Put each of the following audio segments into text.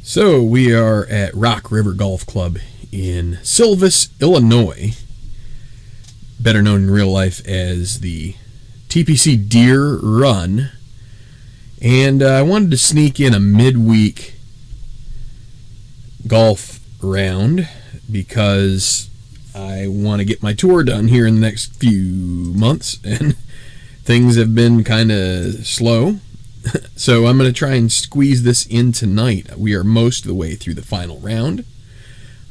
So we are at Rock River Golf Club in Silvis, Illinois, better known in real life as the TPC Deere Run. And I wanted to sneak in a midweek golf round because I want to get my tour done here in the next few months, and things have been kind of slow. So I'm going to try and squeeze this in tonight. We are most of the way through the final round.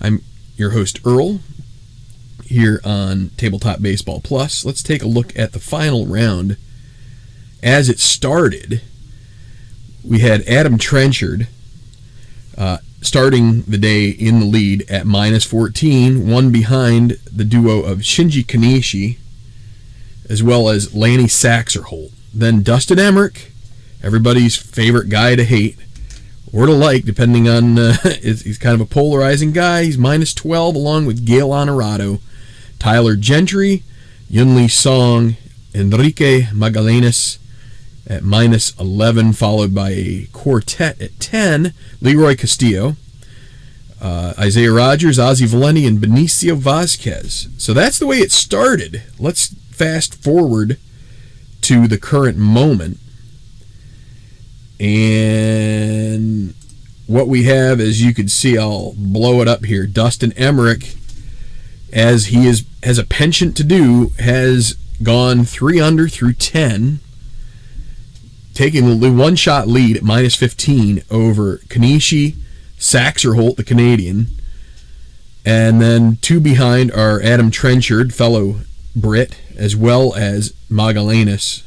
I'm your host, Earl, here on Tabletop Baseball Plus. Let's take a look at the final round. As it started, we had Adam Trenchard starting the day in the lead at minus 14, one behind the duo of Shinji Kanishi, as well as Lanny Saxerholt. Then Dustin Emmerich, everybody's favorite guy to hate or to like, depending on he's kind of a polarizing guy. He's minus 12, along with Gail Honorado, Tyler Gentry, Yunli Song, Enrique Magallanes at minus 11, followed by a quartet at 10, Leroy Castillo, Isaiah Rogers, Ozzie Valenti, and Benicio Vasquez. So that's the way it started. Let's fast forward to the current moment. And what we have, as you can see, I'll blow it up here. Dustin Emmerich, as he has a penchant to do, has gone 3 under through 10, taking the one-shot lead at minus 15 over Kanishi, Saxerholt, the Canadian. And then two behind are Adam Trenchard, fellow Brit, as well as Magallanes.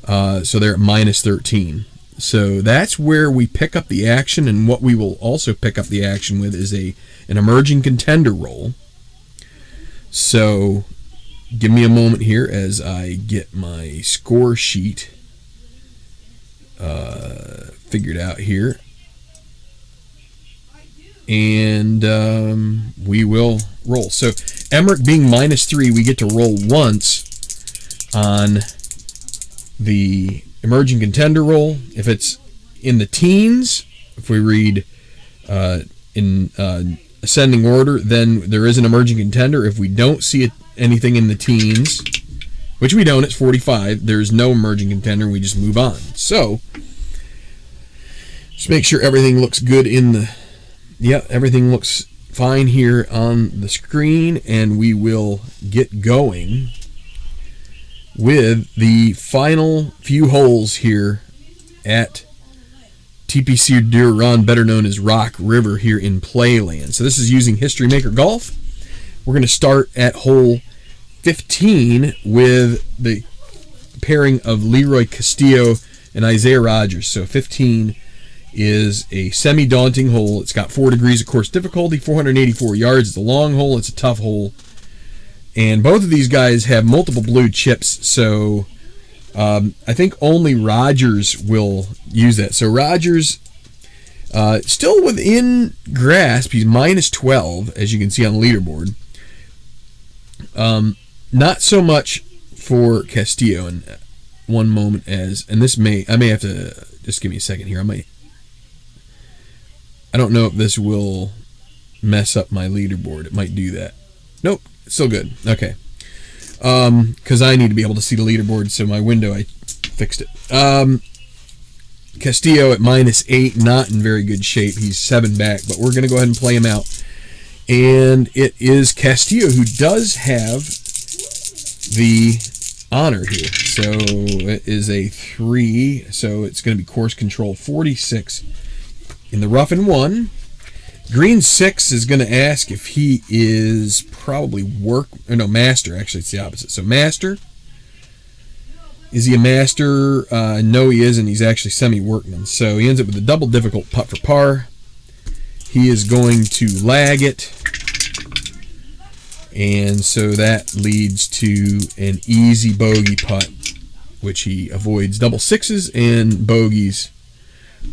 So they're at minus 13. So that's where we pick up the action, and what we will also pick up the action with is an emerging contender roll. So give me a moment here as I get my score sheet figured out here. And we will roll. So Emmerich being minus 3, we get to roll once on the emerging contender roll. If it's in the teens, if we read in ascending order, then there is an emerging contender. If we don't see anything in the teens, which we don't, it's 45, there's no emerging contender, we just move on. So just make sure everything looks good in the... Yeah, everything looks fine here on the screen, and we will get going with the final few holes here at TPC Deere Run, better known as Rock River, here in Playland. So this is using History Maker Golf. We're going to start at hole 15 with the pairing of Leroy Castillo and Isaiah Rogers. So 15 is a semi-daunting hole. It's got 4 degrees of course difficulty, 484 yards. It's a long hole. It's a tough hole. And both of these guys have multiple blue chips, so I think only Rogers will use that. So Rogers, still within grasp. He's minus 12, as you can see on the leaderboard. Not so much for Castillo. And one moment, and I may have to just give me a second here. I don't know if this will mess up my leaderboard. It might do that. Nope. Still good. Okay. Because I need to be able to see the leaderboard, so my window, I fixed it. Castillo at minus 8, not in very good shape. He's 7 back, but we're going to go ahead and play him out. And it is Castillo who does have the honor here. So it is a 3, so it's going to be course control 46 in the rough and 1. Green 6 is going to ask if he is probably master. Actually, it's the opposite. So master. Is he a master? No, he isn't. He's actually semi-workman. So he ends up with a double difficult putt for par. He is going to lag it. And so that leads to an easy bogey putt, which he avoids double sixes and bogeys,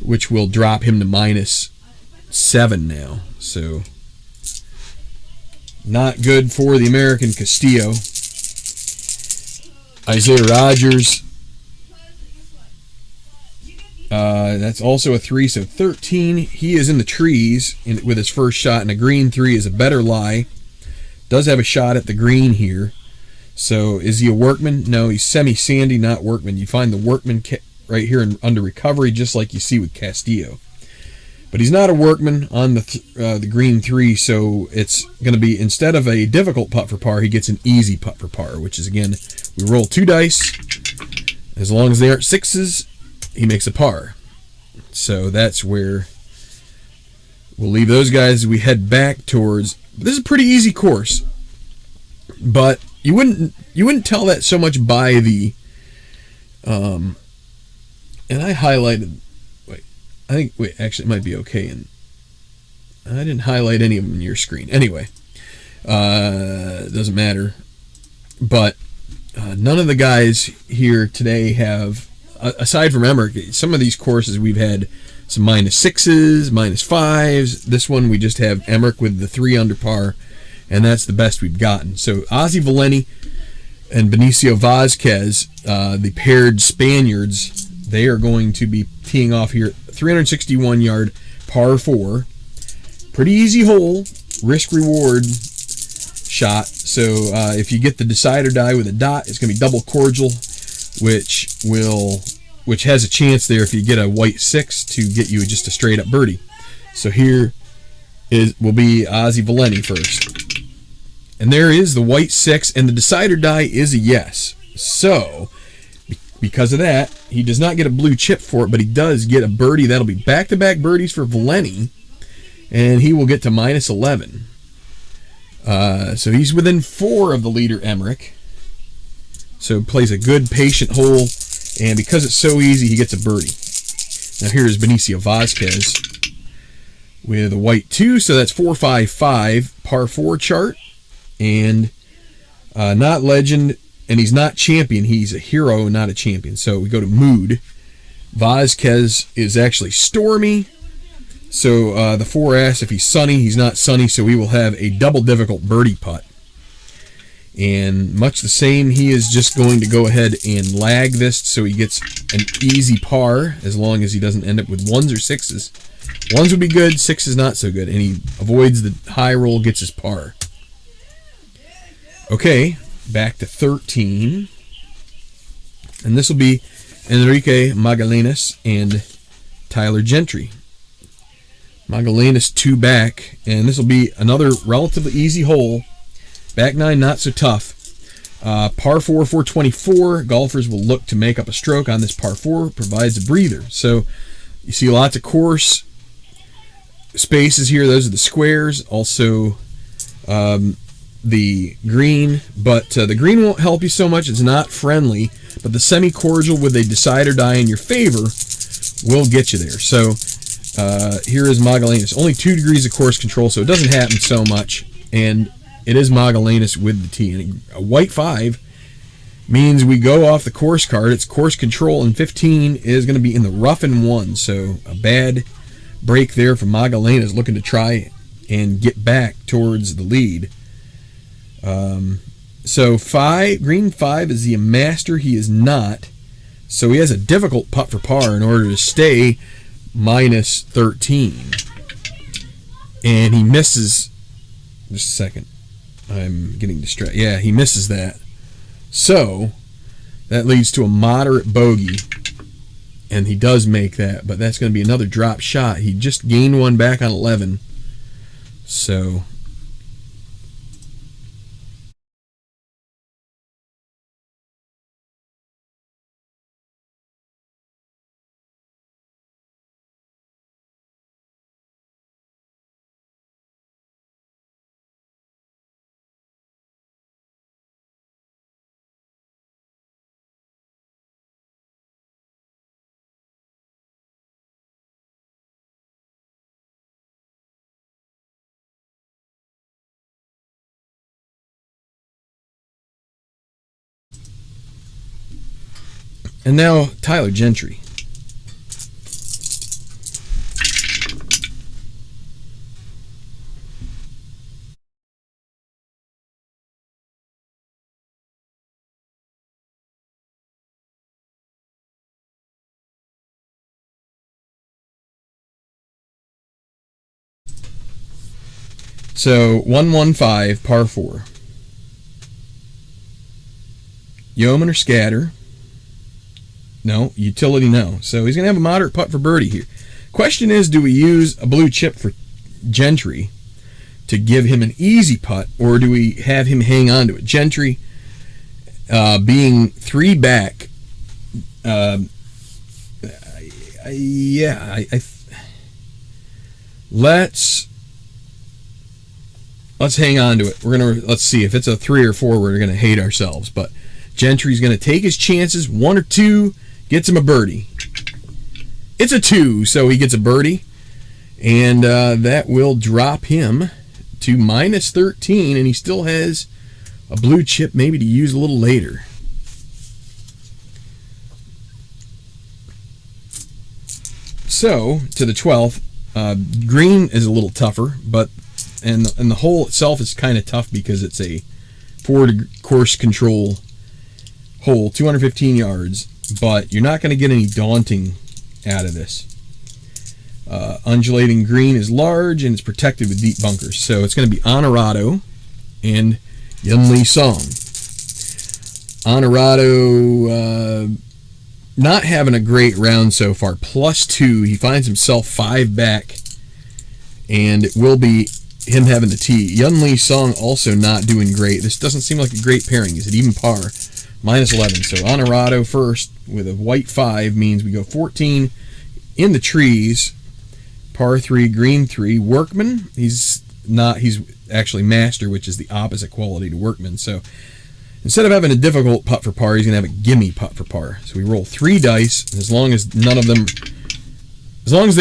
which will drop him to minus 7 now. So not good for the American Castillo. Isaiah Rogers That's also a 3, so 13. He is in the trees with his first shot, and a green 3 is a better lie. Does have a shot at the green here. So is he a workman? No, he's semi-sandy, not workman. You find the workman right here under recovery, just like you see with Castillo. But he's not a workman on the green 3, so it's going to be, instead of a difficult putt for par, he gets an easy putt for par, which is, again, we roll 2 dice. As long as they aren't 6s, he makes a par. So that's where we'll leave those guys as we head back towards. This is a pretty easy course, but you wouldn't tell that so much by the and I highlighted. Actually, it might be okay, and I didn't highlight any of them in your screen. Anyway, it doesn't matter. But none of the guys here today have, aside from Emmerich, some of these courses we've had some -6s, -5s. This one we just have Emmerich with the 3 under par, and that's the best we've gotten. So Ozzie Valenti and Benicio Vazquez, the paired Spaniards, they are going to be teeing off here. 361-yard par 4. Pretty easy hole, risk-reward shot. So if you get the decide or die with a dot, it's going to be double cordial, which has a chance there if you get a white 6 to get you just a straight-up birdie. So here will be Ozzie Valenti first. And there is the white 6, and the decide or die is a yes. So because of that, he does not get a blue chip for it, but he does get a birdie. That'll be back-to-back birdies for Valenti, and he will get to -11. So he's within 4 of the leader, Emmerich. So plays a good, patient hole, and because it's so easy, he gets a birdie. Now here's Benicio Vazquez with a white 2, so that's 4-5-5, par 4 chart, and not legend. And he's not champion. He's a hero, not a champion. So we go to mood. Vazquez is actually stormy. So the 4 asks if he's sunny. He's not sunny, so we will have a double difficult birdie putt. And much the same, he is just going to go ahead and lag this so he gets an easy par, as long as he doesn't end up with 1s or 6s. 1s would be good, 6s not so good. And he avoids the high roll, gets his par. Okay. Back to 13. And this will be Enrique Magallanes and Tyler Gentry. Magallanes 2 back, and this will be another relatively easy hole. Back 9, not so tough. Par 4, 424. Golfers will look to make up a stroke on this par 4. Provides a breather. So you see lots of course spaces here. Those are the squares. Also, the green, but the green won't help you so much. It's not friendly, but the semi-cordial with a decide or die in your favor will get you there. So here is Magallanes. Only 2 degrees of course control, so it doesn't happen so much, and it is Magallanes with the tee. And a white 5 means we go off the course card. It's course control, and 15 is going to be in the rough and 1, so a bad break there for Magallanes, looking to try and get back towards the lead. So green 5, is he a master? He is not. So he has a difficult putt for par in order to stay -13. And he misses. Just a second. I'm getting distracted. Yeah, he misses that. So that leads to a moderate bogey. And he does make that, but that's going to be another drop shot. He just gained 1 back on 11. So and now Tyler Gentry. So 115, par 4. Yeoman or scatter? No. Utility? No. So he's going to have a moderate putt for birdie here. Question is, do we use a blue chip for Gentry to give him an easy putt, or do we have him hang on to it? Gentry, being 3 back, let's hang on to it. Let's see if it's a 3 or 4. We're gonna hate ourselves, but Gentry's gonna take his chances. 1 or 2 gets him a birdie. It's a 2, so he gets a birdie, and that will drop him to minus 13, and he still has a blue chip maybe to use a little later. So to the 12th, green is a little tougher, but and the hole itself is kind of tough because it's a forward course control hole, 215 yards, but you're not going to get any daunting out of this. Undulating green is large and it's protected with deep bunkers, so it's going to be Honorado and Yunli Song. Honorado not having a great round so far, +2. He finds himself 5 back, and it will be him having the tee. Yunli Song also not doing great. This doesn't seem like a great pairing. Is it even par? -11. So Honorado first with a white 5 means we go 14 in the trees. Par 3, green 3. Workman, he's actually master, which is the opposite quality to Workman. So instead of having a difficult putt for par, he's going to have a gimme putt for par. So we roll 3 dice, and as long as they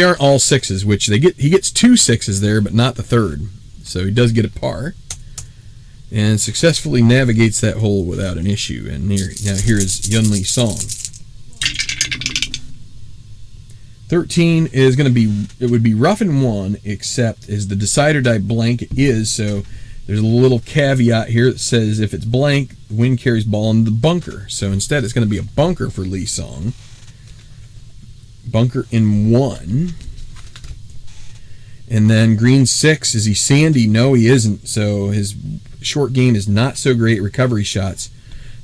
aren't all 6s, which he gets 2 6s there, but not the 3rd. So he does get a par, and successfully navigates that hole without an issue. And here is Yunli Song. 13 is going to be, it would be rough in 1, except as the decide or die blank it is, so there's a little caveat here that says if it's blank, the wind carries ball in the bunker. So instead it's going to be a bunker for Lee Song. Bunker in 1. And then green 6, is he sandy? No, he isn't. So his short game is not so great. Recovery shots.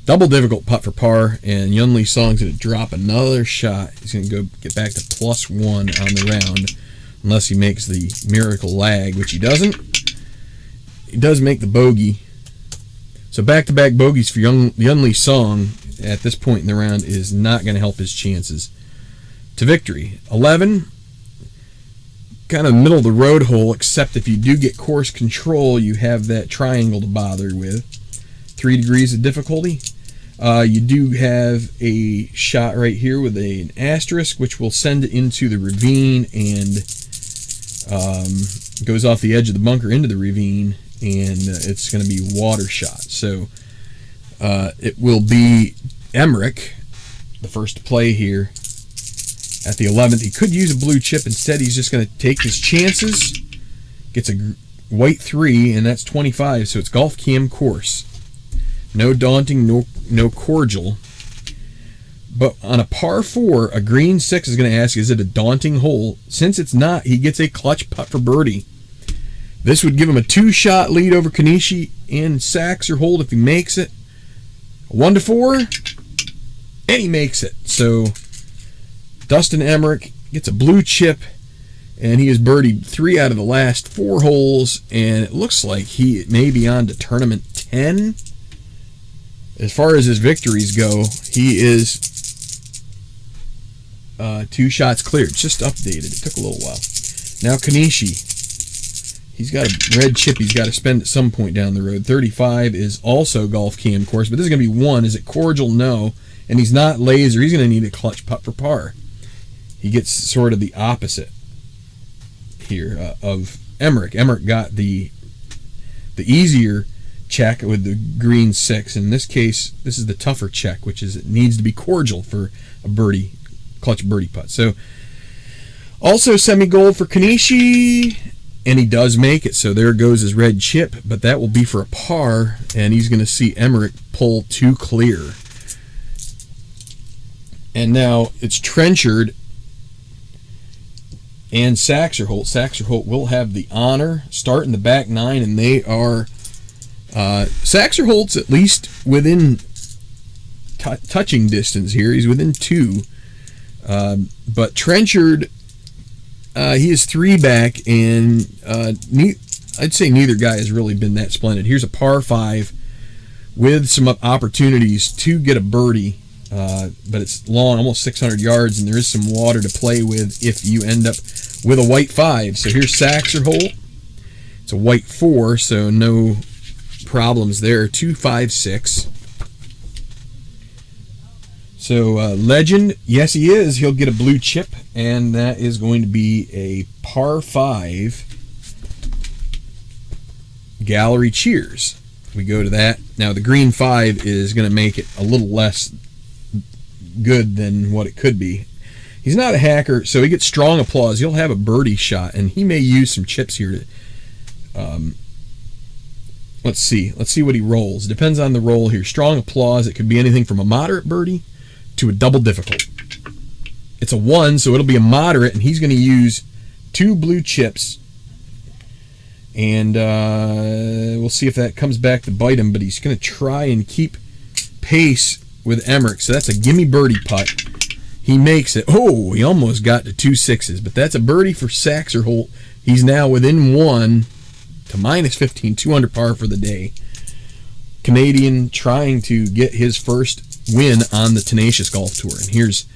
Double difficult putt for par, and Yunli Song's going to drop another shot. He's going to go get back to +1 on the round, unless he makes the miracle lag, which he doesn't. He does make the bogey. So back-to-back bogeys for Yunli Song at this point in the round is not going to help his chances to victory. 11, kind of middle of the road hole, except if you do get course control, you have that triangle to bother with. 3 degrees of difficulty. You do have a shot right here with an asterisk, which will send it into the ravine and goes off the edge of the bunker into the ravine, and it's going to be water shot. So it will be Emmerich, the first to play here at the 11th. He could use a blue chip. Instead, he's just going to take his chances. Gets a white 3, and that's 25, so it's golf cam course. No daunting, no cordial. But on a par 4, a green 6 is going to ask, is it a daunting hole? Since it's not, he gets a clutch putt for birdie. This would give him a 2-shot lead over Kanishi in sacks or hold if he makes it. 1 to 4, and he makes it. So Dustin Emmerich gets a blue chip, and he has birdied 3 out of the last 4 holes, and it looks like he may be on to tournament 10. As far as his victories go, he is 2 shots cleared. Just updated. It took a little while. Now Kanishi. He's got a red chip he's got to spend at some point down the road. 35 is also golf cam course, but this is going to be 1. Is it cordial? No. And he's not laser. He's going to need a clutch putt for par. He gets sort of the opposite here of Emmerich. Emmerich got the easier check with the green 6. In this case, this is the tougher check, which is it needs to be cordial for a birdie, clutch birdie putt. So also semi-gold for Kanishi, and he does make it. So there goes his red chip, but that will be for a par, and he's going to see Emmerich pull 2 clear. And now it's Trenchard and Saxerholt. Saxerholt will have the honor, start in the back nine, and they are Saxerholt's at least within touching distance here. He's within 2. But Trenchard, he is 3 back, and I'd say neither guy has really been that splendid. Here's a par 5 with some opportunities to get a birdie, but it's long, almost 600 yards, and there is some water to play with if you end up with a white 5. So here's Saxerholt. It's a white 4, so no problems there. 2, 5, 6. So Legend, yes he is. He'll get a blue chip, and that is going to be a par 5 gallery cheers. We go to that. Now the green 5 is going to make it a little less good than what it could be. He's not a hacker, so he gets strong applause. He'll have a birdie shot, and he may use some chips here to let's see what he rolls. Depends on the roll here. Strong applause. It could be anything from a moderate birdie to a double difficult. It's a 1, so it'll be a moderate, and he's going to use 2 blue chips. And we'll see if that comes back to bite him, but he's going to try and keep pace with Emmerich. So that's a gimme birdie putt. He makes it. Oh, he almost got to 2 6s, but that's a birdie for Saxerholt. He's now within 1 to minus 15, 2 under par for the day. Canadian trying to get his first win on the Tenacious Golf Tour. And here's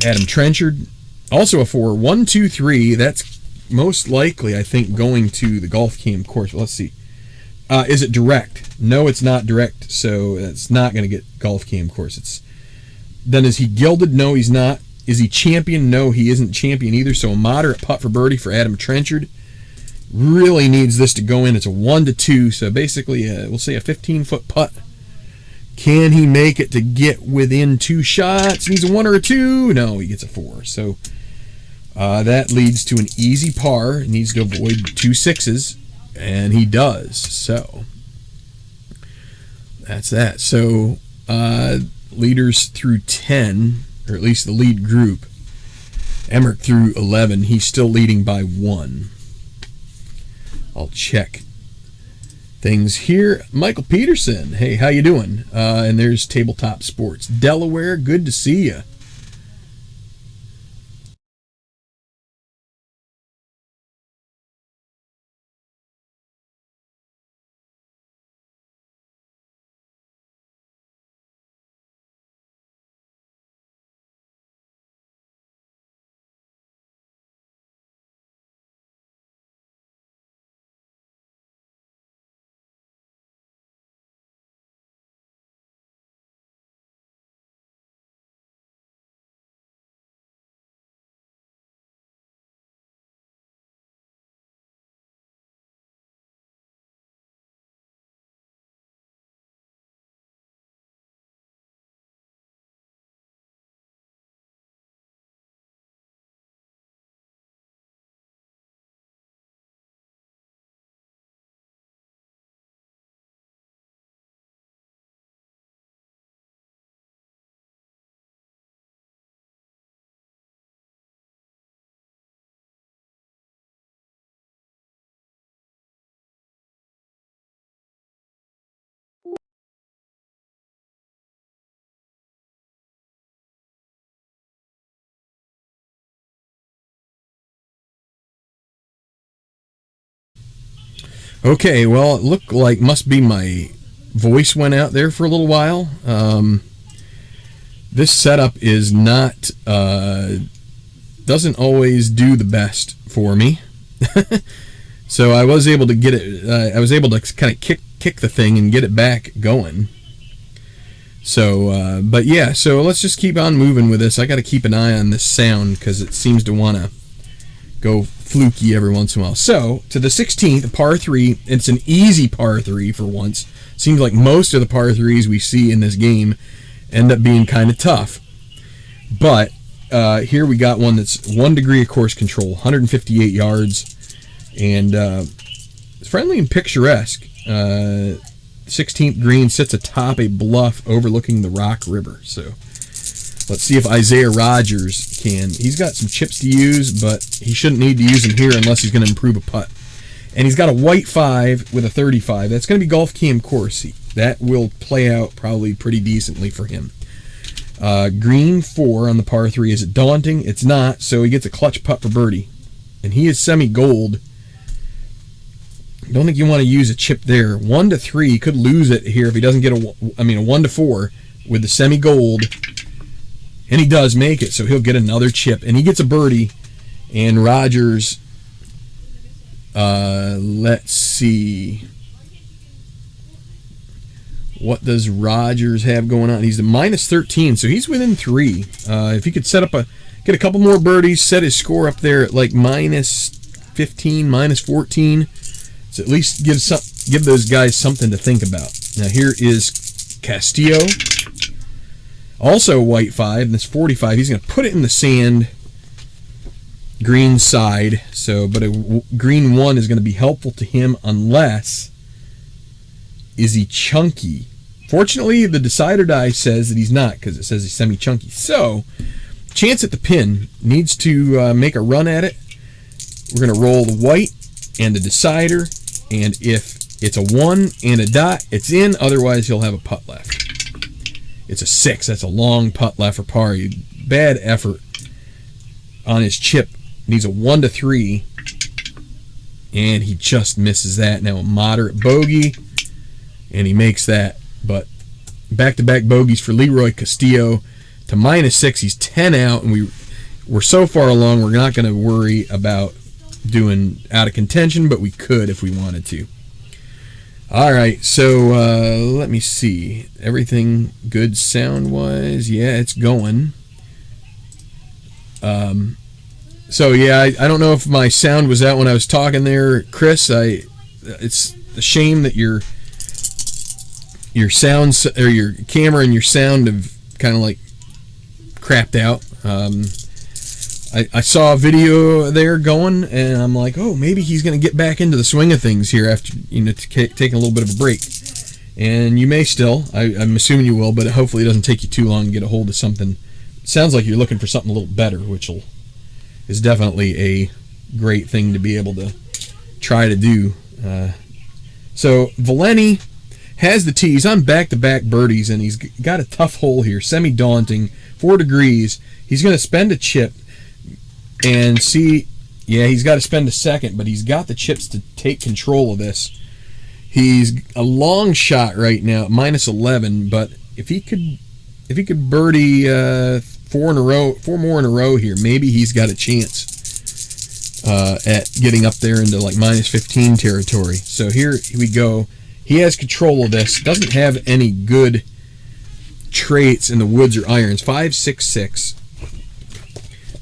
Adam Trenchard, also a 4. 1, 2, 3. That's most likely, I think, going to the Golf Cam course. But let's see. Is it direct? No, it's not direct, so it's not going to get Golf Cam course. Then is he gilded? No, he's not. Is he champion? No, he isn't champion either. So a moderate putt for birdie for Adam Trenchard. Really needs this to go in. It's a 1 to 2, so basically we'll say a 15-foot putt. Can he make it to get within 2 shots? Needs a 1 or a 2. No, he gets a 4. So that leads to an easy par. He needs to avoid 2 6s, and he does. So that's that. So leaders through 10, or at least the lead group. Emmerich through 11. He's still leading by 1. I'll check things here. Michael Peterson, hey, how you doing? And there's Tabletop Sports Delaware. Good to see you. Okay, well, it looked like must be my voice went out there for a little while. This setup is not doesn't always do the best for me. So I was able to get it. I was able to kind of kick the thing and get it back going. So, but yeah. So let's just keep on moving with this. I got to keep an eye on this sound because it seems to want to go fluky every once in a while. So to the 16th, par 3. It's an easy par 3 for once. Seems like most of the par 3s we see in this game end up being kind of tough. But here we got one that's 1 degree of course control, 158 yards, and it's friendly and picturesque. 16th green sits atop a bluff overlooking the Rock River. So Let's see if Isaiah Rogers can. He's got some chips to use, but he shouldn't need to use them here unless he's going to improve a putt. And he's got a white 5 with a 35. That's going to be golf cam course. That will play out probably pretty decently for him. Green 4 on the par 3. Is it daunting? It's not, so he gets a clutch putt for birdie. And he is semi-gold. Don't think you want to use a chip there. 1 to 3, he could lose it here if he doesn't get a 1 to 4 with the semi-gold. And he does make it, so he'll get another chip. And he gets a birdie. And Rogers, let's see. What does Rogers have going on? He's a minus 13, so he's within 3. If he could get a couple more birdies, set his score up there at like minus 15, minus 14, so at least give those guys something to think about. Now here is Castillo. Also white 5, and this 45, he's going to put it in the sand, green side. So, but a green 1 is going to be helpful to him unless, is he chunky? Fortunately, the decider die says that he's not, because it says he's semi-chunky. So, chance at the pin, needs to make a run at it. We're going to roll the white and the decider, and if it's a 1 and a dot, it's in. Otherwise, he'll have a putt left. It's a 6. That's a long putt left for par. Bad effort on his chip. Needs a 1 to 3, and he just misses that. Now a moderate bogey, and he makes that. But back-to-back bogeys for Leroy Castillo to minus 6. He's 10 out, and we're so far along we're not going to worry about doing out of contention, but we could if we wanted to. All right, so let me see. Everything good sound-wise? Yeah, it's going. So yeah, I don't know if my sound was out when I was talking there, Chris. It's a shame that your sounds or your camera and your sound have kind of like crapped out. I saw a video there going, and I'm like, oh, maybe he's going to get back into the swing of things here after taking a little bit of a break. And you may still. I'm assuming you will, but hopefully it doesn't take you too long to get a hold of something. It sounds like you're looking for something a little better, which is definitely a great thing to be able to try to do. So Valenti has the tee. He's on back-to-back birdies, and he's got a tough hole here, semi-daunting, 4 degrees. He's going to spend a chip and see, yeah, he's got to spend a second, but he's got the chips to take control of this. He's a long shot right now, minus 11, but if he could birdie 4 more in a row here, maybe he's got a chance at getting up there into like minus 15 territory. So here we go. He has control of this. Doesn't have any good traits in the woods or irons. 5.66.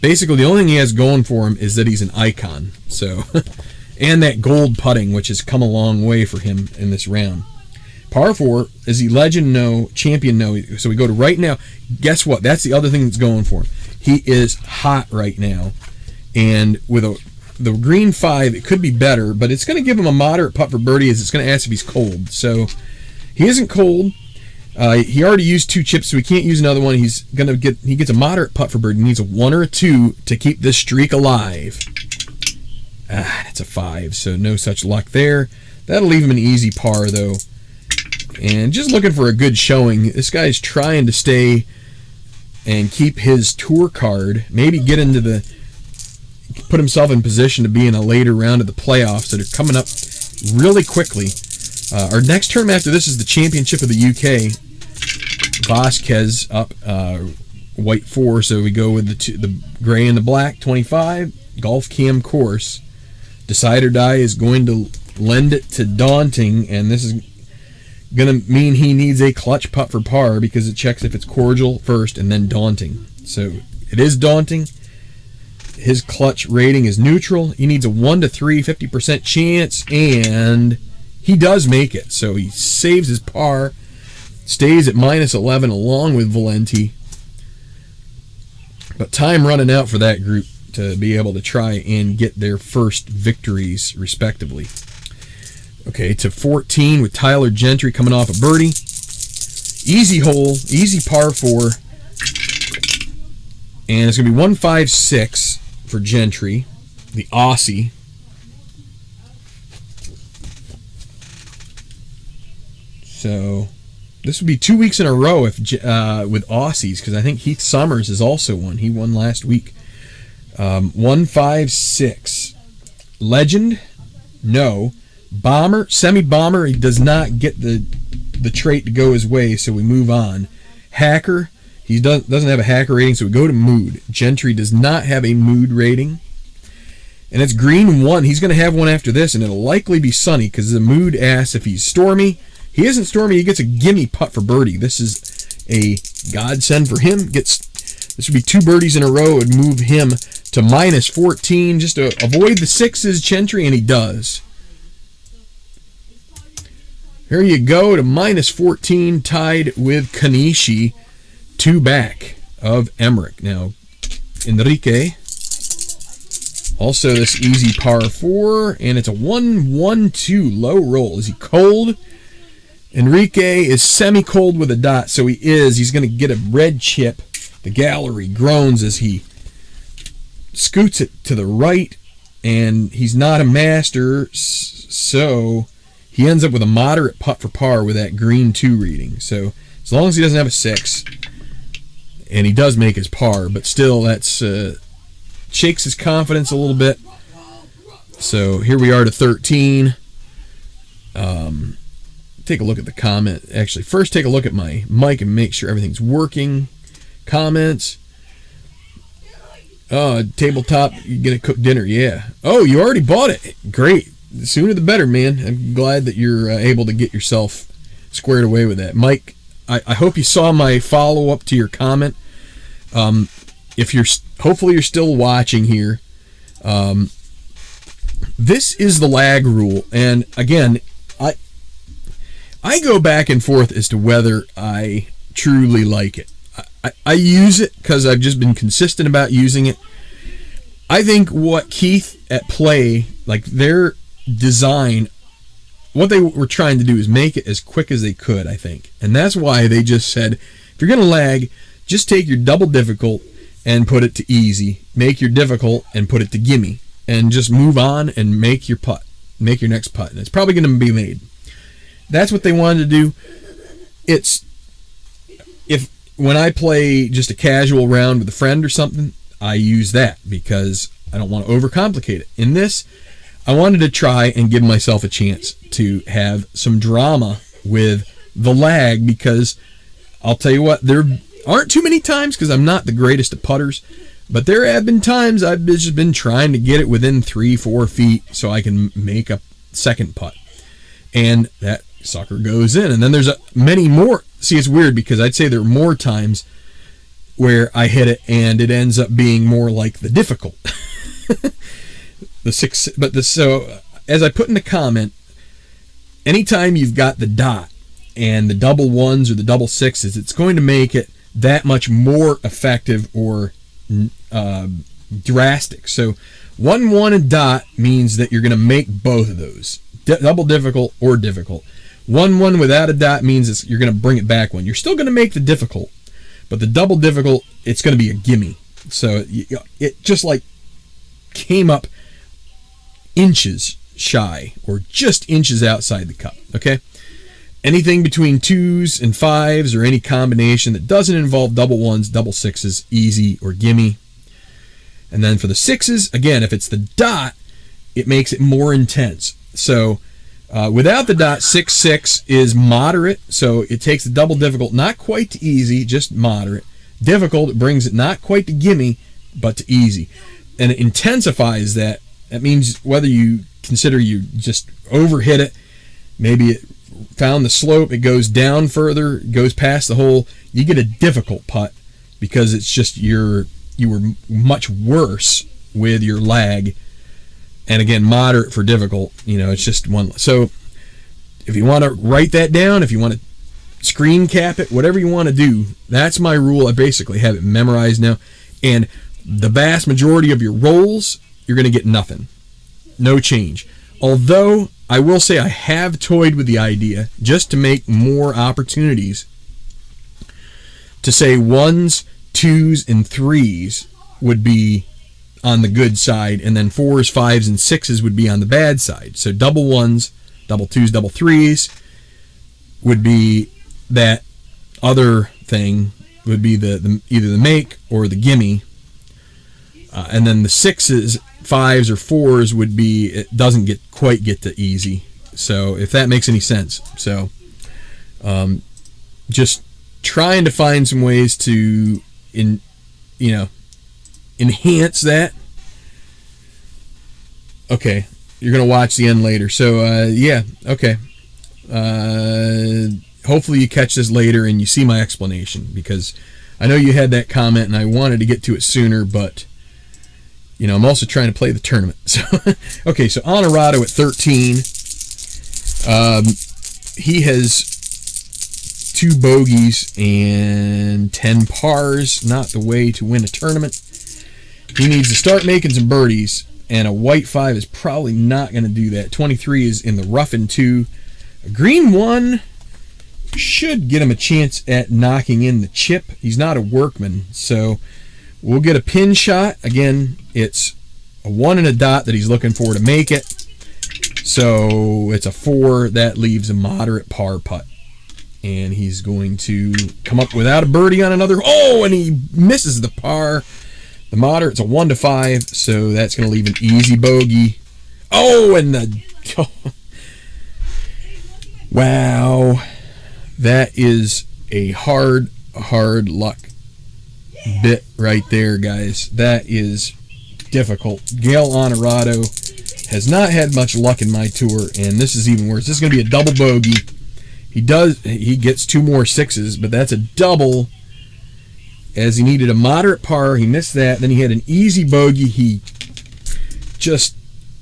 Basically, the only thing he has going for him is that he's an icon. So, and that gold putting, which has come a long way for him in this round. Par 4, is he legend? No. Champion? No. So we go to right now. Guess what? That's the other thing that's going for him. He is hot right now. And with the green 5, it could be better, but it's going to give him a moderate putt for birdie as it's going to ask if he's cold. So he isn't cold. He already used 2 chips, so he can't use another one. He gets a moderate putt for birdie. He needs a 1 or a 2 to keep this streak alive. It's a 5, so no such luck there. That'll leave him an easy par, though. And just looking for a good showing. This guy's trying to stay and keep his tour card. Maybe put himself in position to be in a later round of the playoffs that are coming up really quickly. Our next term after this is the Championship of the UK. Vasquez up, white 4, so we go with the gray and the black. 25, golf cam course. Decider die is going to lend it to daunting, and this is going to mean he needs a clutch putt for par because it checks if it's cordial first and then daunting. So it is daunting. His clutch rating is neutral. He needs a 1 to 3, 50% chance, and he does make it. So he saves his par, stays at minus 11 along with Valenti. But time running out for that group to be able to try and get their first victories, respectively. Okay, to 14 with Tyler Gentry coming off a birdie. Easy hole, easy par 4. And it's going to be 156 for Gentry, the Aussie. So this would be 2 weeks in a row if with Aussies, because I think Heath Summers is also one. He won last week. 156. Legend? No. Bomber? Semi-bomber? He does not get the trait to go his way, so we move on. Hacker? He doesn't have a hacker rating, so we go to mood. Gentry does not have a mood rating. And it's green 1. He's going to have one after this, and it'll likely be sunny, because the mood asks if he's stormy. He isn't stormy. He gets a gimme putt for birdie. This is a godsend for him. This would be 2 birdies in a row. It would move him to minus 14 just to avoid the 6s, Gentry, and he does. Here you go to minus 14, tied with Kanishi, 2 back of Emmerich. Now, Enrique, also this easy par 4, and it's a 1-1-2 low roll. Is he cold? Enrique is semi-cold with a dot, so he's going to get a red chip. The gallery groans as he scoots it to the right, and he's not a master, so he ends up with a moderate putt for par with that green 2 reading. So as long as he doesn't have a 6, and he does make his par, but still that's shakes his confidence a little bit. So here we are to 13. Take a look at the comment. Actually, first take a look at my mic and make sure everything's working. Comments. Tabletop, you're going to cook dinner. Yeah. Oh, you already bought it. Great. The sooner the better, man. I'm glad that you're able to get yourself squared away with that. Mike, I hope you saw my follow-up to your comment. Hopefully you're still watching here. This is the lag rule. And again, I go back and forth as to whether I truly like it. I use it because I've just been consistent about using it. I think what Keith at Play, like their design, what they were trying to do is make it as quick as they could, I think. And that's why they just said, if you're going to lag, just take your double difficult and put it to easy. Make your difficult and put it to gimme. And just move on and make your putt. Make your next putt. And it's probably going to be made. That's what they wanted to do. When I play just a casual round with a friend or something, I use that because I don't want to overcomplicate it. In this, I wanted to try and give myself a chance to have some drama with the lag, because I'll tell you what, there aren't too many times, because I'm not the greatest at putters, but there have been times I've just been trying to get it within 3-4 feet so I can make a second putt. And that sucker goes in. And then there's many more. See, it's weird because I'd say there are more times where I hit it and it ends up being more like the difficult. So as I put in the comment, anytime you've got the dot and the double 1s or the double 6s, it's going to make it that much more effective or drastic. So 1-1 and dot means that you're going to make both of those, double difficult or difficult. 1-1 without a dot means you're going to bring it back one. You're still going to make the difficult, but the double difficult, it's going to be a gimme. So it just like came up inches shy or just inches outside the cup. Okay. Anything between 2s and 5s or any combination that doesn't involve double 1s, double 6s, easy or gimme. And then for the 6s, again, if it's the dot, it makes it more intense. So without the dot, 6-6 is moderate. So it takes the double difficult, not quite to easy, just moderate. Difficult, it brings it not quite to gimme, but to easy. And it intensifies that. That means whether you consider you just overhit it, maybe it found the slope, it goes down further, goes past the hole, you get a difficult putt because it's just you were much worse with your lag. And again, moderate for difficult, it's just one. So if you want to write that down, if you want to screen cap it, whatever you want to do, that's my rule. I basically have it memorized now. And the vast majority of your rolls, you're going to get nothing. No change. Although I will say I have toyed with the idea just to make more opportunities to say 1s, 2s and 3s would be on the good side, and then 4s, 5s, and 6s would be on the bad side. So double 1s, double 2s, double 3s would be that other thing, would be the either the make or the gimme. And then the 6s, 5s, or 4s would be, it doesn't quite get to easy. So if that makes any sense. So just trying to find some ways to enhance that. Okay, you're gonna watch the end later. So yeah, okay. Hopefully you catch this later and you see my explanation, because I know you had that comment and I wanted to get to it sooner, but I'm also trying to play the tournament. So okay, so Honorado at 13. He has 2 bogeys and 10 pars. Not the way to win a tournament. He needs to start making some birdies, and a white 5 is probably not going to do that. 23 is in the rough in 2. A green 1 should get him a chance at knocking in the chip. He's not a workman, so we'll get a pin shot. Again, it's a 1 and a dot that he's looking for to make it. So it's a 4. That leaves a moderate par putt. And he's going to come up without a birdie on another. Oh, and he misses the par. The moderate's a 1 to 5, so that's going to leave an easy bogey. Oh, and wow. That is a hard luck bit right there, guys. That is difficult. Gail Honorado has not had much luck in my tour, and this is even worse. This is going to be a double bogey. He gets 2 more 6s, but that's a double, as he needed a moderate par. He missed that. Then he had an easy bogey. He just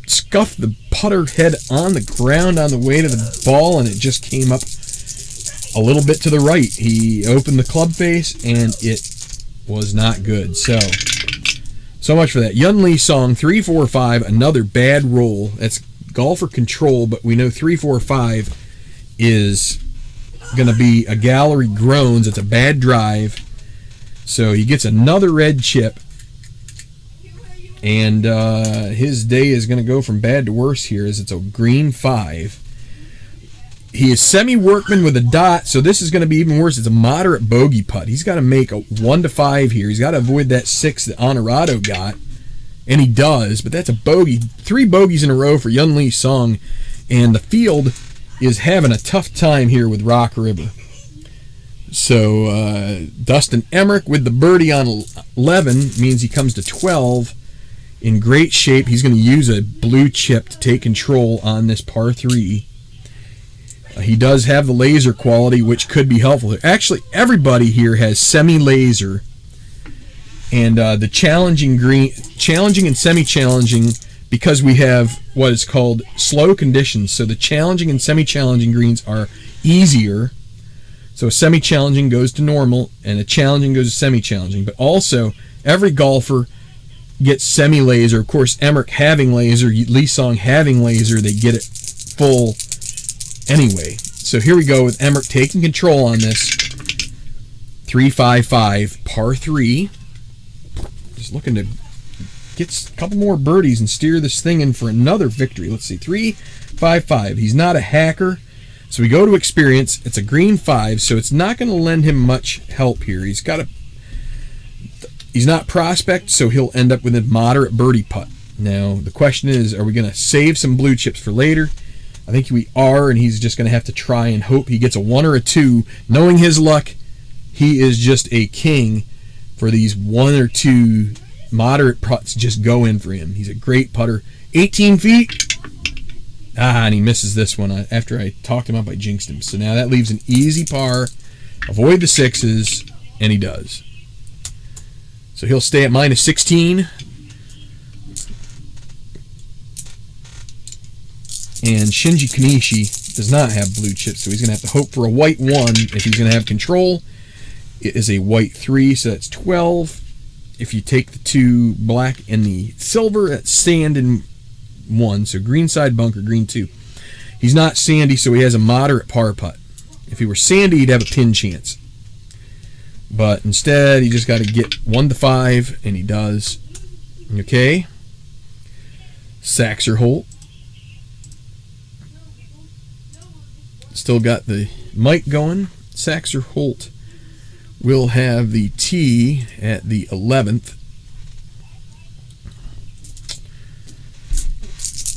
scuffed the putter head on the ground on the way to the ball, and it just came up a little bit to the right. He opened the club face, and it was not good. So much for that. Yun Lee Song, 3, 4, 5, another bad roll. That's golfer control, but we know 3, 4, 5 is going to be a gallery groans. It's a bad drive. So he gets another red chip, and his day is going to go from bad to worse here, as it's a green 5. He is semi-workman with a dot, so this is going to be even worse. It's a moderate bogey putt. He's got to make a 1 to 5 here. He's got to avoid that 6 that Honorado got, and he does, but that's a bogey. 3 bogeys in a row for Yun Lee Song, and the field is having a tough time here with Rock River. So Dustin Emmerich with the birdie on 11 means he comes to 12 in great shape. He's going to use a blue chip to take control on this par 3. He does have the laser quality, which could be helpful. Actually, everybody here has semi-laser, and the challenging and semi-challenging, because we have what is called slow conditions. So the challenging and semi-challenging greens are easier. So a semi-challenging goes to normal, and a challenging goes to semi-challenging. But also, every golfer gets semi-laser. Of course, Emmerich having laser, Lee Song having laser, they get it full anyway. So here we go with Emmerich taking control on this 3-5-5 par 3. Just looking to get a couple more birdies and steer this thing in for another victory. Let's see, 3-5-5. He's not a hacker, so we go to experience. It's a green 5, so it's not going to lend him much help here. He's not prospect, so he'll end up with a moderate birdie putt. Now, the question is, are we going to save some blue chips for later? I think we are, and he's just going to have to try and hope he gets a 1 or a 2. Knowing his luck, he is just a king for these 1 or 2 moderate putts. Just go in for him. He's a great putter. 18 feet. And he misses this one after I talked him up. I jinxed him. So now that leaves an easy par. Avoid the 6s, and he does. So he'll stay at minus 16. And Shinji Kanishi does not have blue chips, so he's going to have to hope for a white 1 if he's going to have control. It is a white 3, so that's 12. If you take the 2 black and the silver, that's sand in 1, so green side bunker, green 2. He's not sandy, so he has a moderate par putt. If he were sandy, he'd have a pin chance. But instead, he just got to get 1 to 5, and he does. Okay. Saxer-Holt. Still got the mic going. Saxer-Holt will have the tee at the 11th.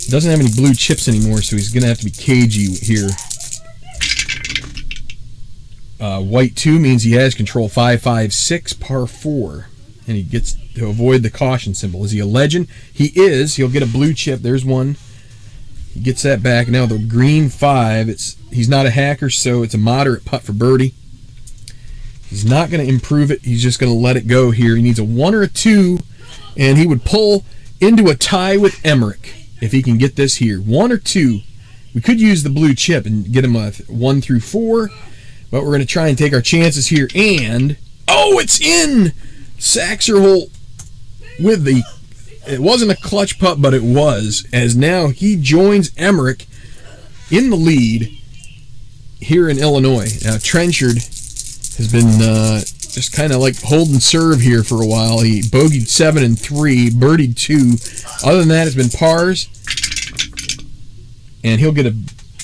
Doesn't have any blue chips anymore, so he's going to have to be cagey here. White 2 means he has control 5, 5, 6, par 4. And he gets to avoid the caution symbol. Is he a legend? He is. He'll get a blue chip. There's one. He gets that back. Now the green 5, he's not a hacker, so it's a moderate putt for birdie. He's not going to improve it. He's just going to let it go here. He needs a 1 or a 2, and he would pull into a tie with Emmerich if he can get this here. 1 or 2. We could use the blue chip and get him a 1 through 4, but we're going to try and take our chances here. And, oh, it's in! Saxer-Holt with the, it wasn't a clutch putt, but it was, as now he joins Emmerich in the lead here in Illinois. Now, Trenchard has been just kind of like holding serve here for a while. He bogeyed 7 and 3, birdied 2. Other than that, it's been pars. And he'll get a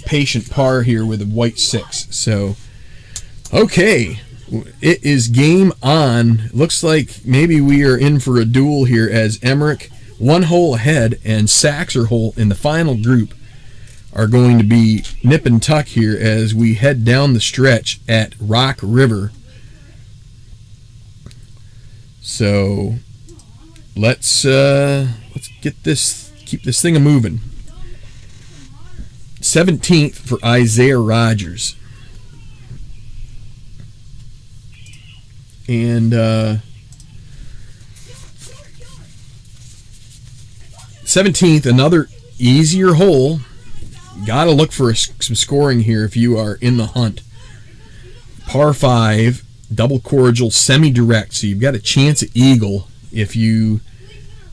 patient par here with a white 6. So, okay. It is game on. Looks like maybe we are in for a duel here as Emmerich, 1 hole ahead, and Saxer-Holt in the final group are going to be nip and tuck here as we head down the stretch at Rock River. So let's get this, keep this thing a moving. 17th for Isaiah Rogers. And 17th, another easier hole. Got to look for some scoring here if you are in the hunt. Par 5, double cordial, semi-direct. So you've got a chance at eagle if you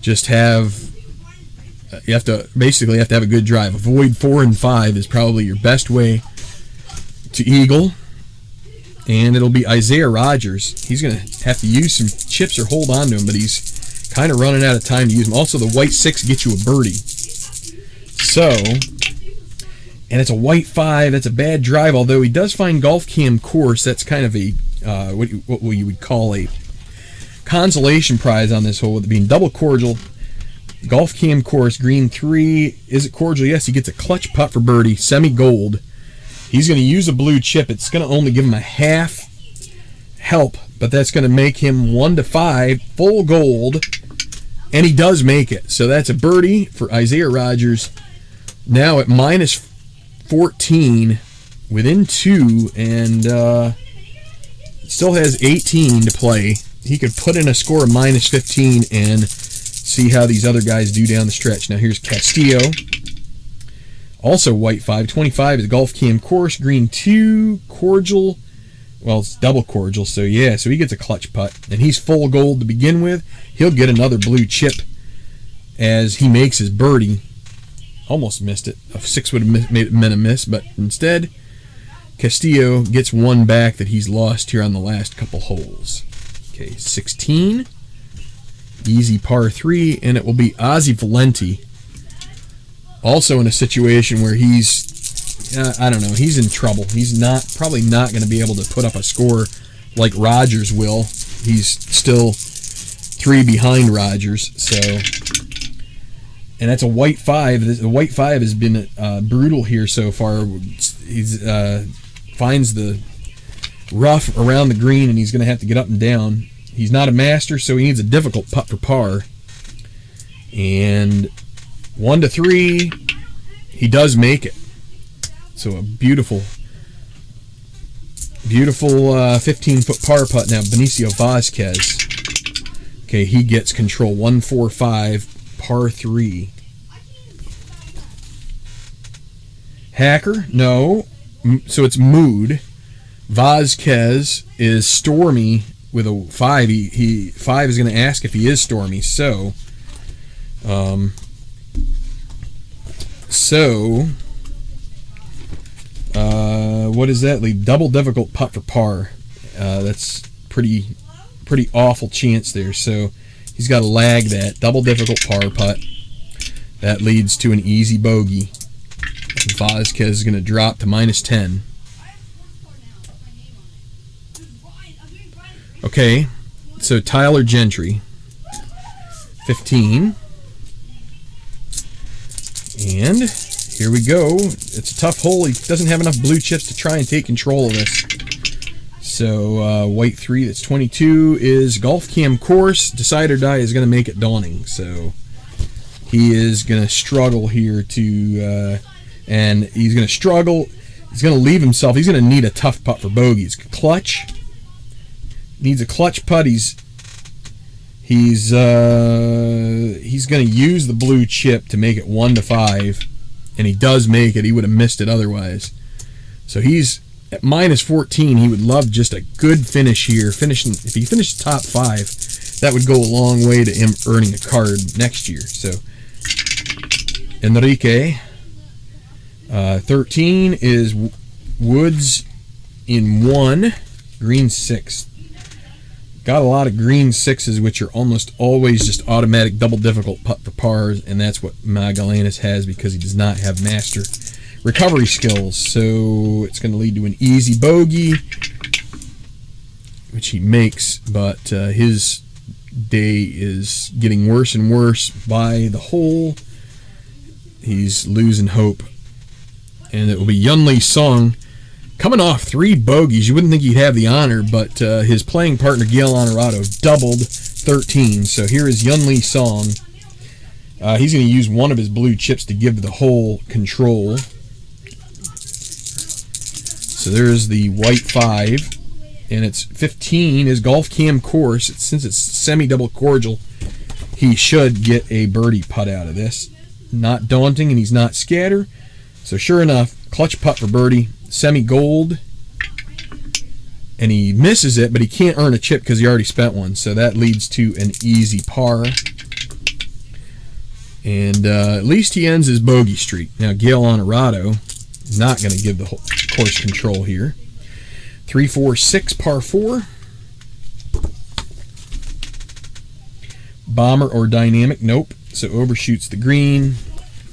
just have, you have to basically have to have a good drive. Avoid 4 and 5 is probably your best way to eagle. And it'll be Isaiah Rogers. He's going to have to use some chips or hold on to him, but he's kind of running out of time to use them. Also, the white 6 gets you a birdie. So, and it's a white 5. That's a bad drive, although he does find golf cam course. That's kind of a, what you would call a consolation prize on this hole, with it being double cordial. Golf cam course, green 3. Is it cordial? Yes, he gets a clutch putt for birdie, semi-gold. He's going to use a blue chip. It's going to only give him a half help, but that's going to make him 1 to 5, full gold, and he does make it. So that's a birdie for Isaiah Rogers. Now at minus 14, within 2, and still has 18 to play. He could put in a score of minus 15 and see how these other guys do down the stretch. Now here's Castillo. Also white 5. 25 is golf cam course. Green 2. Cordial. Well, it's double cordial, so yeah. So he gets a clutch putt. And he's full gold to begin with. He'll get another blue chip as he makes his birdie. Almost missed it. A 6 would have been a miss, but instead, Castillo gets 1 back that he's lost here on the last couple holes. Okay, 16. Easy par 3, and it will be Ozzie Valenti. Also in a situation where he's, I don't know, he's in trouble. He's probably not going to be able to put up a score like Rogers will. He's still 3 behind Rogers. So, and that's a white 5. The white 5 has been brutal here so far. He's finds the rough around the green, and he's going to have to get up and down. He's not a master, so he needs a difficult putt for par. And 1 to 3, he does make it. So a beautiful 15-foot par putt now. Benicio Vasquez. Okay, he gets control. 1-4-5, par 3. Hacker? No. So it's Mood. Vasquez is Stormy with a 5. He 5 is going to ask if he is Stormy. So, what does that leave? Double difficult putt for par. That's pretty awful chance there. So he's got to lag that. Double difficult par putt. That leads to an easy bogey. Vasquez is going to drop to -10. Okay, so Tyler Gentry, 15. And here we go. It's a tough hole. He doesn't have enough blue chips to try and take control of this. So white 3, that's 22, is golf cam course. Decide or die is going to make it dawning. So he is going to struggle here to, and he's going to struggle. He's going to leave himself. He's going to need a tough putt for bogeys. Clutch. Needs a clutch putt. He's going to use the blue chip to make it 1-5, and he does make it. He would have missed it otherwise. So he's at -14. He would love just a good finish here. If he finished top 5, that would go a long way to him earning a card next year. So Enrique, 13 is Woods in 1, green 6. Got a lot of green 6s, which are almost always just automatic double difficult putt for pars, and that's what Magallanes has because he does not have master recovery skills. So it's going to lead to an easy bogey, which he makes, but his day is getting worse and worse by the hole. He's losing hope. And it will be Yunli Song coming off 3 bogeys. You wouldn't think he'd have the honor, but his playing partner Gail Honorado doubled 13. So here is Yunli Song. He's going to use one of his blue chips to give the hole control. So there's the white 5, and it's 15 is golf cam course. Since it's semi-double cordial, he should get a birdie putt out of this. Not daunting, and he's not scatter. So sure enough, clutch putt for birdie. Semi-gold, and he misses it, but he can't earn a chip because he already spent one, so that leads to an easy par. And at least he ends his bogey streak. Now Gail Honorado is not going to give the course control here. 3, 4, 6, par 4. Bomber or dynamic, nope. So overshoots the green.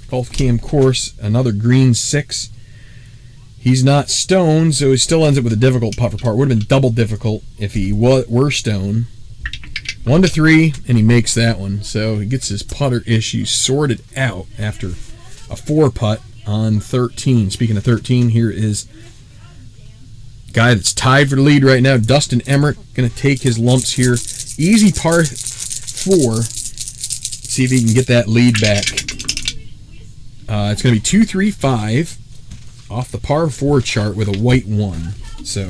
Golf cam course, another green 6. He's not stone, so he still ends up with a difficult putt for par. Would have been double difficult if he were stone. 1-3, and he makes that one. So he gets his putter issues sorted out after a 4 putt on 13. Speaking of 13, here is a guy that's tied for the lead right now. Dustin Emmerich going to take his lumps here. Easy par 4. Let's see if he can get that lead back. It's going to be 2, 3, 5. Off the par 4 chart with a white 1. So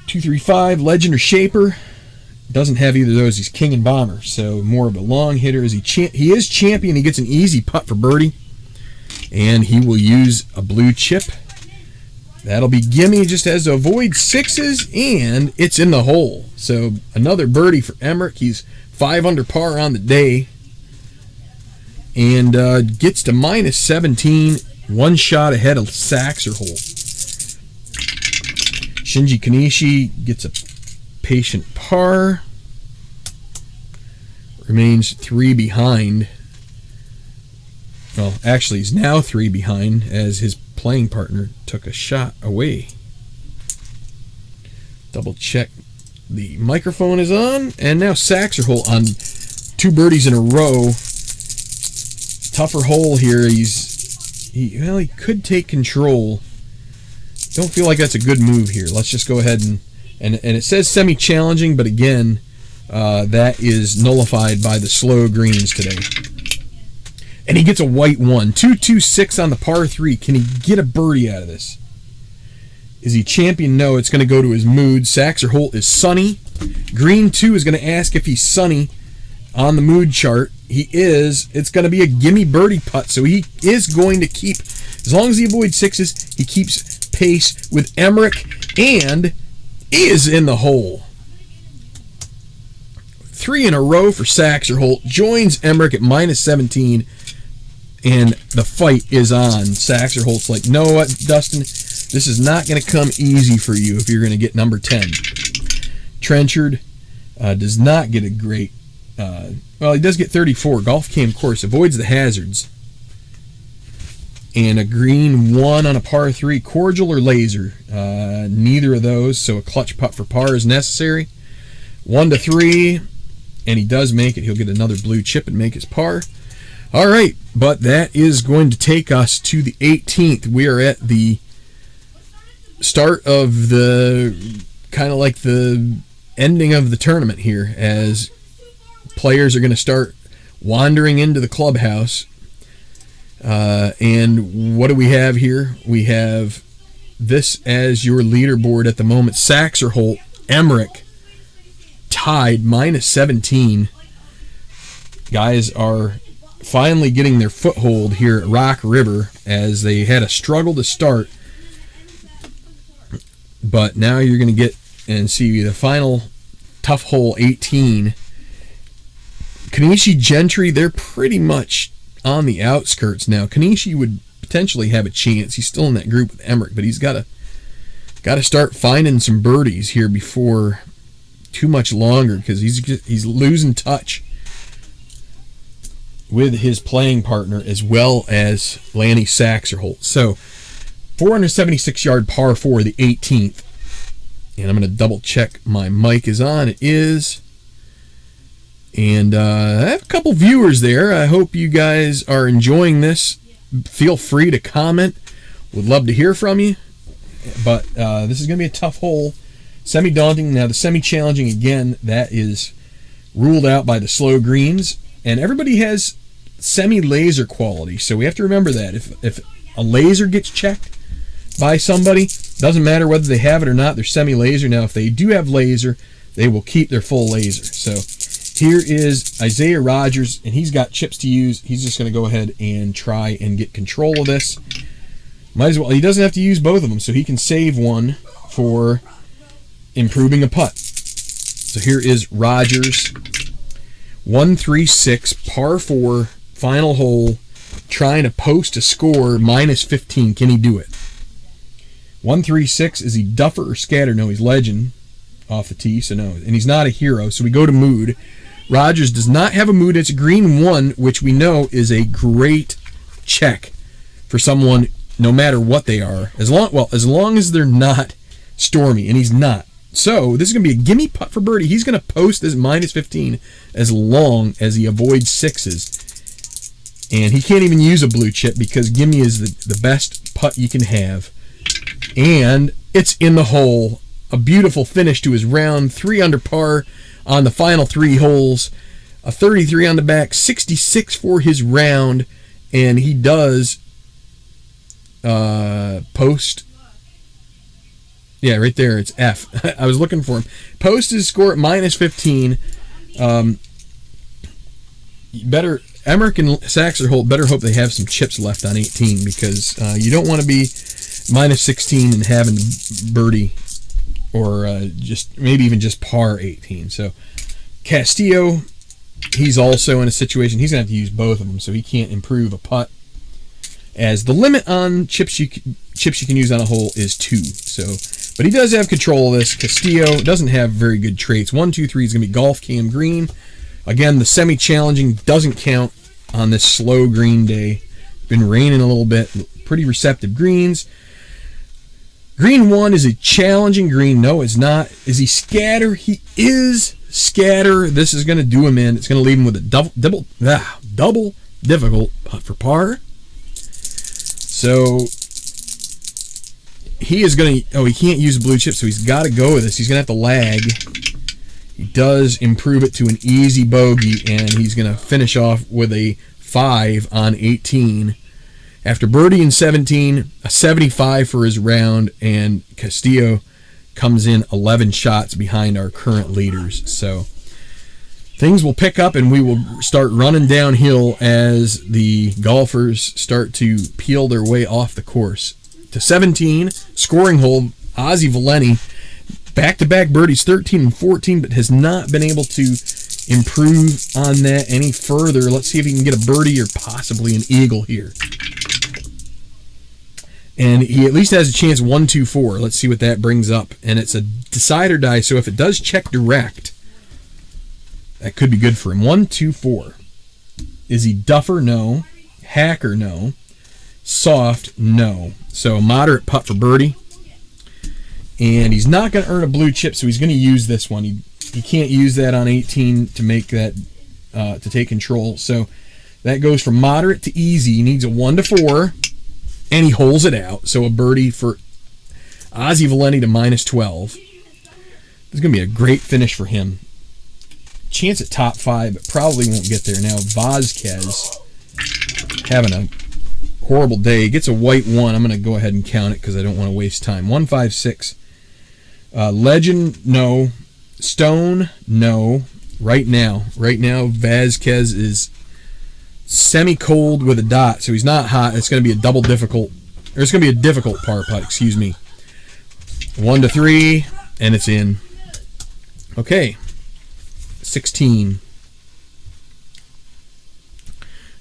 2, 3, 5, legend or shaper. Doesn't have either of those. He's king and bomber. So more of a long hitter. He is champion. He gets an easy putt for birdie. And he will use a blue chip. That'll be gimme. He just has to avoid 6s, and it's in the hole. So another birdie for Emmerich. He's 5 under par on the day. And gets to -17. 1 shot ahead of Saxerholt. Shinji Kanishi gets a patient par. Remains 3 behind. Well, actually, he's now 3 behind as his playing partner took a shot away. Double check. The microphone is on, and now Saxerholt on 2 birdies in a row. Tougher hole here. He could take control. Don't feel like that's a good move here. Let's just go ahead and it says semi-challenging, but again, that is nullified by the slow greens today. And he gets a white 1. 2, 2, 6 on the par 3. Can he get a birdie out of this? Is he champion? No, it's going to go to his mood. Saxerholt is sunny. Green 2 is going to ask if he's sunny on the mood chart. He is. It's going to be a gimme birdie putt, so he is going to keep, as long as he avoids 6s, he keeps pace with Emmerich, and is in the hole. 3 in a row for Saxerholt. Joins Emmerich at -17, and the fight is on. Saxerholt's like, know what, Dustin? This is not going to come easy for you if you're going to get number 10. Trenchard does not get a great, well, he does get 34. Golf Cam course, avoids the hazards. And a green 1 on a par 3. Cordial or laser? Neither of those, so a clutch putt for par is necessary. 1 to 3, and he does make it. He'll get another blue chip and make his par. All right, but that is going to take us to the 18th. We are at the start of the, kind of like the ending of the tournament here, as players are going to start wandering into the clubhouse. And what do we have here? We have this as your leaderboard at the moment. Saxerholt, Emmerich, tied, -17. Guys are finally getting their foothold here at Rock River, as they had a struggle to start. But now you're going to get and see the final tough hole, 18. Kanishi, Gentry, they're pretty much on the outskirts now. Kanishi would potentially have a chance. He's still in that group with Emmerich, but he's got to start finding some birdies here before too much longer, because he's losing touch with his playing partner as well as Lanny Saxerholt. So 476-yard par 4, the 18th. And I'm going to double check my mic is on. It is. And I have a couple viewers there. I hope you guys are enjoying this. Feel free to comment. Would love to hear from you. But this is going to be a tough hole. Semi-daunting. Now the semi-challenging, again, that is ruled out by the slow greens. And everybody has semi-laser quality. So we have to remember that. If a laser gets checked by somebody, doesn't matter whether they have it or not, they're semi-laser. Now if they do have laser, they will keep their full laser. So here is Isaiah Rogers, and he's got chips to use. He's just going to go ahead and try and get control of this. Might as well. He doesn't have to use both of them, so he can save one for improving a putt. So here is Rogers, 136, par 4, final hole, trying to post a score, -15. Can he do it? 136, is he duffer or scatter? No, he's legend off the tee, so no. And he's not a hero, so we go to mood. Rogers does not have a mood. It's a green 1, which we know is a great check for someone, no matter what they are. As long as they're not stormy, and he's not. So this is going to be a gimme putt for birdie. He's going to post this -15 as long as he avoids sixes. And he can't even use a blue chip, because gimme is the best putt you can have. And it's in the hole. A beautiful finish to his round. 3 under par on the final 3 holes. A 33 on the back. 66 for his round. And he does post. Yeah, right there. It's F. I was looking for him. Post his score at -15. Emmerich and Saxerholt better hope they have some chips left on 18, because you don't want to be -16 and having birdie, or maybe even just par 18. So Castillo, he's also in a situation he's going to have to use both of them, so he can't improve a putt, as the limit on chips you can use on a hole is 2. So, but he does have control of this. Castillo doesn't have very good traits. 1, 2, 3 is going to be Golf Cam green. Again, the semi-challenging doesn't count on this slow green day. Been raining a little bit. Pretty receptive greens. Green 1 is a challenging green. No, it's not. Is he scatter? He is scatter. This is going to do him in. It's going to leave him with a double difficult putt for par. So he is going to... he can't use a blue chip, so he's got to go with this. He's going to have to lag. He does improve it to an easy bogey, and he's going to finish off with a 5 on 18. After birdie in 17, a 75 for his round, and Castillo comes in 11 shots behind our current leaders. So things will pick up, and we will start running downhill as the golfers start to peel their way off the course. To 17, scoring hole, Ozzie Valenti, back-to-back birdies, 13 and 14, but has not been able to improve on that any further. Let's see if he can get a birdie or possibly an eagle here. And he at least has a chance 1, 2, 4. Let's see what that brings up. And it's a decider die, so if it does check direct, that could be good for him. 1, 2, 4. Is he duffer? No. Hacker? No. Soft? No. So a moderate putt for birdie. And he's not going to earn a blue chip, so he's going to use this one. He can't use that on 18 to make that to take control. So that goes from moderate to easy. He needs a 1 to 4, and he holes it out. So a birdie for Ozzie Valenti to -12. This is going to be a great finish for him. Chance at top 5, but probably won't get there. Now Vazquez having a horrible day. Gets a white 1. I'm going to go ahead and count it because I don't want to waste time. 1, 5, 6. Legend, no. Stone, no. Right now, Vazquez is semi-cold with a dot, so he's not hot. It's going to be a difficult par putt, excuse me. 1 to 3, and it's in. Okay, 16.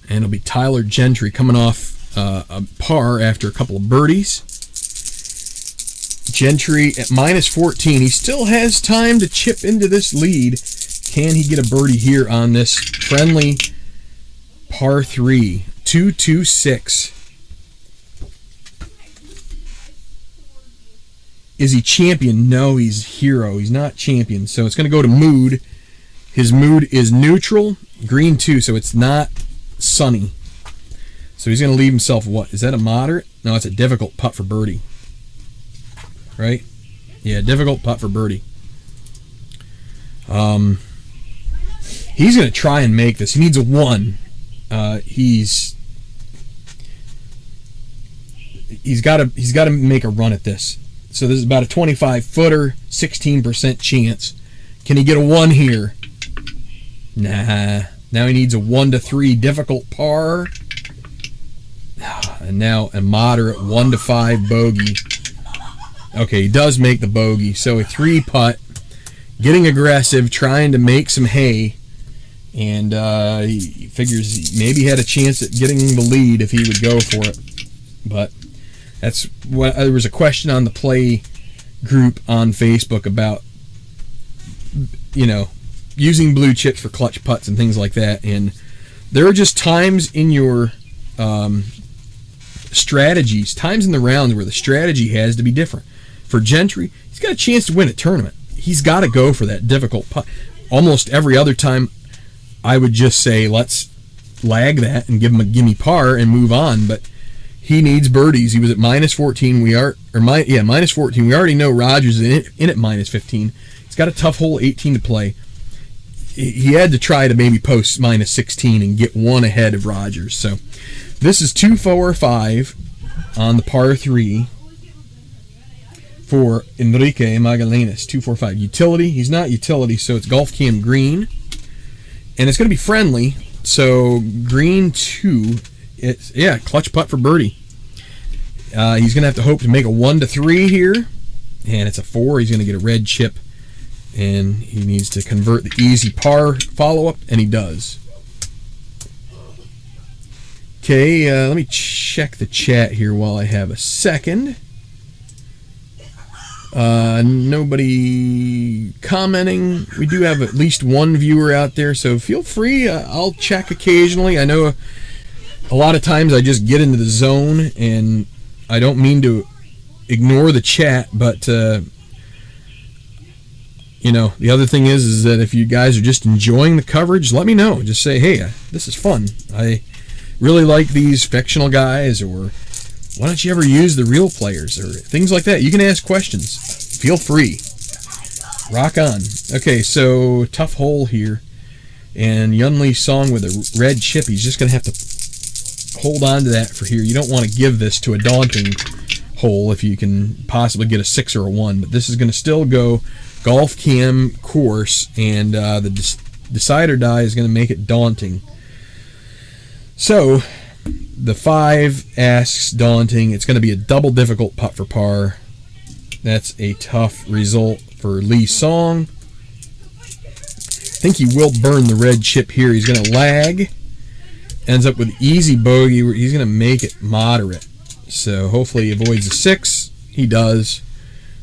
And it'll be Tyler Gentry coming off a par after a couple of birdies. Gentry at -14. He still has time to chip into this lead. Can he get a birdie here on this friendly par 3? 2-2-6. Is he champion? No, he's hero. He's not champion. So it's going to go to mood. His mood is neutral. Green 2, so it's not sunny. So he's going to leave himself what? Is that a moderate? No, it's a difficult putt for birdie. Right? Yeah, difficult putt for birdie. He's going to try and make this. He needs a 1. He's got to make a run at this. So this is about a 25-footer, 16% chance. Can he get a 1 here? Nah. Now he needs a 1 to 3 difficult par. And now a moderate 1 to 5 bogey. Okay, he does make the bogey. So a 3 putt, getting aggressive, trying to make some hay. And he figures he maybe had a chance at getting the lead if he would go for it. But that's what there was a question on the play group on Facebook about, using blue chips for clutch putts and things like that. And there are just times in your strategies, times in the rounds where the strategy has to be different. For Gentry, he's got a chance to win a tournament. He's got to go for that difficult putt. Almost every other time, I would just say, let's lag that and give him a gimme par and move on. But he needs birdies. He was at -14. -14. We already know Rogers is in at -15. He's got a tough hole 18 to play. He had to try to maybe post -16 and get 1 ahead of Rogers. So this is 2, 4, 5 on the par 3 for Enrique Magallanes. 2, 4, 5. Utility. He's not utility, so it's golf cam green. And it's going to be friendly. So green 2. It's clutch putt for birdie. He's going to have to hope to make a 1 to 3 here. And it's a 4. He's going to get a red chip. And he needs to convert the easy par follow-up, and he does. Okay, let me check the chat here while I have a second. Nobody commenting. We do have at least one viewer out there, so feel free. I'll check occasionally. I know a lot of times I just get into the zone, and I don't mean to ignore the chat, but the other thing is that if you guys are just enjoying the coverage, let me know. Just say, hey, this is fun. I really like these fictional guys, or why don't you ever use the real players, or things like that. You can ask questions. Feel free. Rock on. Okay, so tough hole here. And Yunli Song with a red chip. He's just going to have to hold on to that for here. You don't want to give this to a daunting hole if you can possibly get a 6 or a 1. But this is going to still go golf cam course, and the decider die is going to make it daunting. So the 5 asks daunting. It's going to be a double difficult putt for par. That's a tough result for Lee Song. I think he will burn the red chip here. He's going to lag. Ends up with easy bogey. He's going to make it moderate. So hopefully he avoids the 6. He does.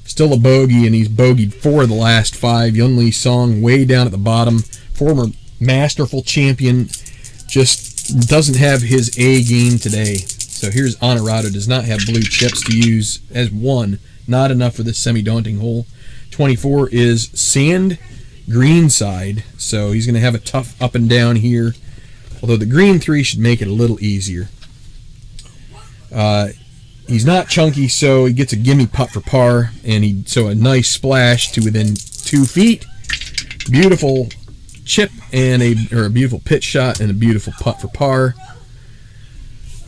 Still a bogey, and he's bogeyed 4 of the last 5. Yunli Song way down at the bottom. Former masterful champion. Just doesn't have his A game today. So here's Honorado. Does not have blue chips to use as 1. Not enough for this semi-daunting hole. 24 is Sand Greenside. So he's going to have a tough up and down here. Although the green 3 should make it a little easier. He's not chunky, so he gets a gimme putt for par, and so a nice splash to within 2 feet. Beautiful chip and a beautiful pitch shot and a beautiful putt for par.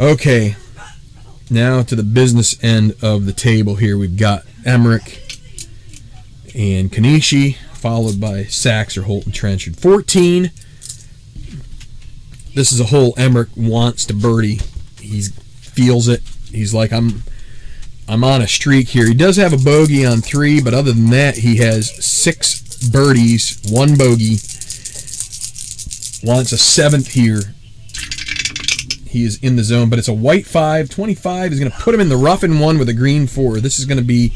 Okay, now to the business end of the table here. We've got Emmerich and Kanishi, followed by Saxer, Holt, and Trenchard. 14. This is a hole Emmerich wants to birdie. He feels it. He's like, I'm on a streak here. He does have a bogey on 3, but other than that, he has 6 birdies, 1 bogey. Wants a 7th here. He is in the zone, but it's a white 5. 25 is going to put him in the rough in 1 with a green 4. This is going to be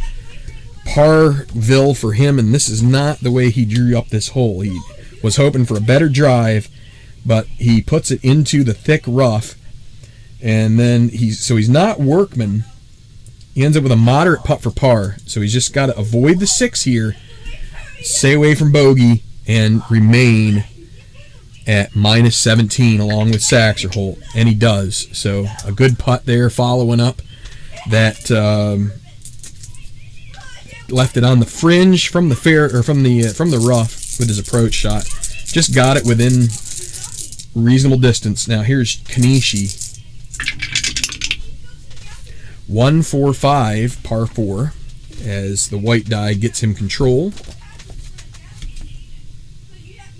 Parville for him, and this is not the way he drew up this hole. He was hoping for a better drive, but he puts it into the thick rough. And then he's not workman. He ends up with a moderate putt for par. So he's just got to avoid the 6 here, stay away from bogey, and remain at -17 along with Saxer Holt. And he does. So a good putt there, following up that left it on the fringe from the from the rough with his approach shot. Just got it within reasonable distance. Now here's Kanishi. 1-4-5 par 4 as the white die gets him control.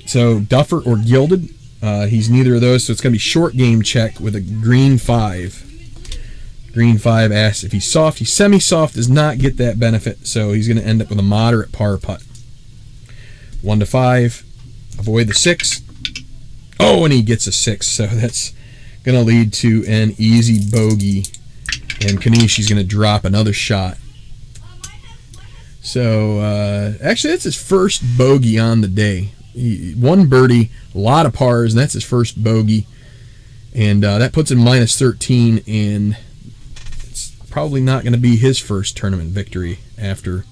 So Duffer or Gilded, he's neither of those, so it's going to be short game check with a green 5. Green 5 asks if he's soft. He's semi-soft, does not get that benefit, so he's going to end up with a moderate par putt. 1-5, avoid the 6. Oh, and he gets a 6, so that's going to lead to an easy bogey, and Kanishi's going to drop another shot. So actually that's his first bogey on the day. 1 birdie, a lot of pars, and that's his first bogey, and that puts him -13, and it's probably not going to be his first tournament victory after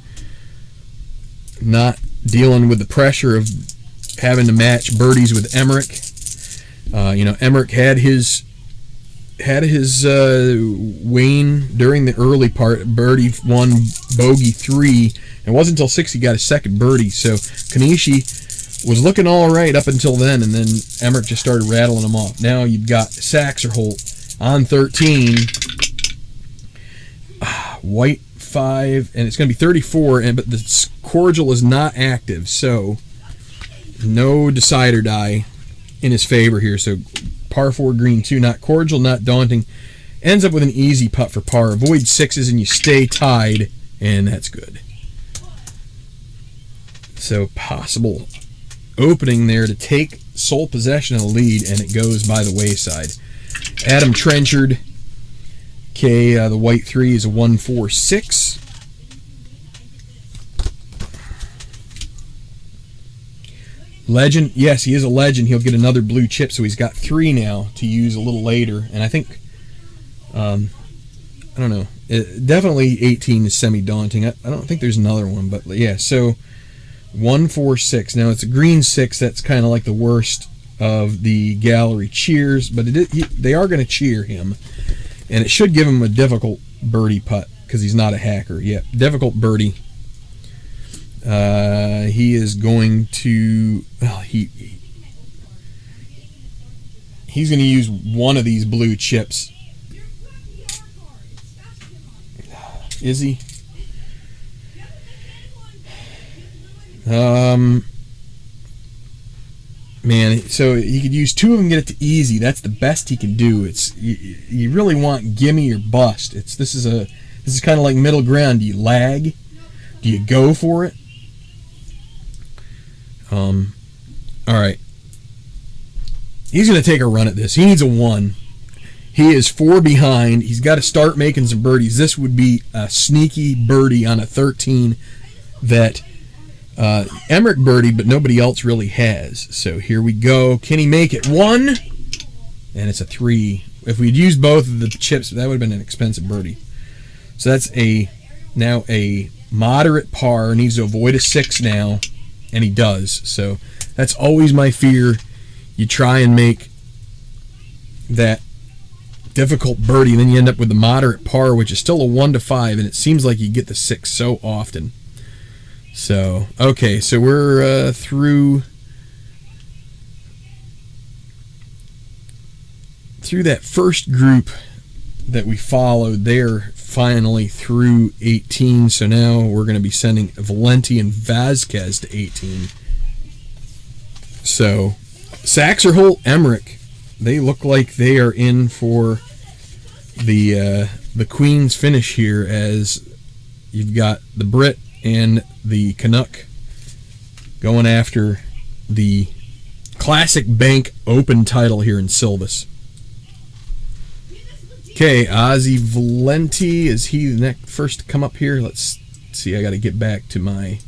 not dealing with the pressure of having to match birdies with Emmerich. Emmerich had his wane during the early part. Birdie 1, bogey 3. It wasn't until 6 he got his second birdie. So Kanishi was looking all right up until then, and then Emmerich just started rattling him off. Now you've got Saxer Holt on 13. White 5, and it's going to be 34, but the cordial is not active, so no decider die in his favor here. So par 4 green 2, not cordial, not daunting. Ends up with an easy putt for par. Avoid 6s and you stay tied, and that's good. So possible opening there to take sole possession of the lead, and it goes by the wayside. Adam Trenchard, the white 3 is a 1-4-6. Legend, yes, he is a legend. He'll get another blue chip, so he's got 3 now to use a little later. And I think, I don't know, definitely 18 is semi-daunting. I don't think there's another one, but yeah, so 1-4-6. Now it's a green 6. That's kind of like the worst of the gallery cheers, but they are going to cheer him, and it should give him a difficult birdie putt because he's not a hacker. Yeah, difficult birdie. He is going to, well, he's going to use one of these blue chips. Is he? Man, so he could use 2 of them and get it to easy. That's the best he can do. It's you really want gimme or bust. This is kind of like middle ground. Do you lag? Do you go for it? All right. He's going to take a run at this. He needs a 1. He is 4 behind. He's got to start making some birdies. This would be a sneaky birdie on a 13 that Emmerich birdied, but nobody else really has. So here we go. Can he make it? 1, and it's a 3. If we'd used both of the chips, that would have been an expensive birdie. So that's now a moderate par. Needs to avoid a 6 now, and he does. So that's always my fear. You try and make that difficult birdie, and then you end up with the moderate par, which is still a 1 to 5, and it seems like you get the 6 so often. So, okay, so we're through that first group that we followed. They're finally through 18, so now we're going to be sending Valenti and Vasquez to 18. So, Saxerholt, Emmerich, they look like they are in for the Queen's finish here, as you've got the Brit and the Canuck going after the Classic Bank Open title here in Silvis. Okay, Ozzy Valenti, is he the next first to come up here? Let's see, I got to get back to my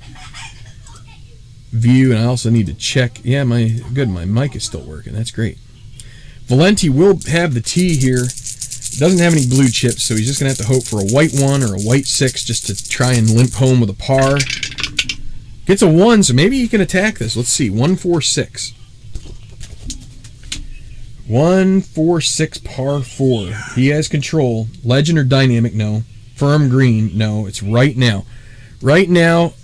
view, and I also need to check. Yeah, my mic is still working. That's great. Valenti will have the tee here. Doesn't have any blue chips, so he's just going to have to hope for a white 1 or a white 6 just to try and limp home with a par. Gets a 1, so maybe he can attack this. Let's see, 1, 4, 6. 1, 4, 6, par 4. He has control. Legend or dynamic? No. Firm green? No. It's right now. Right now,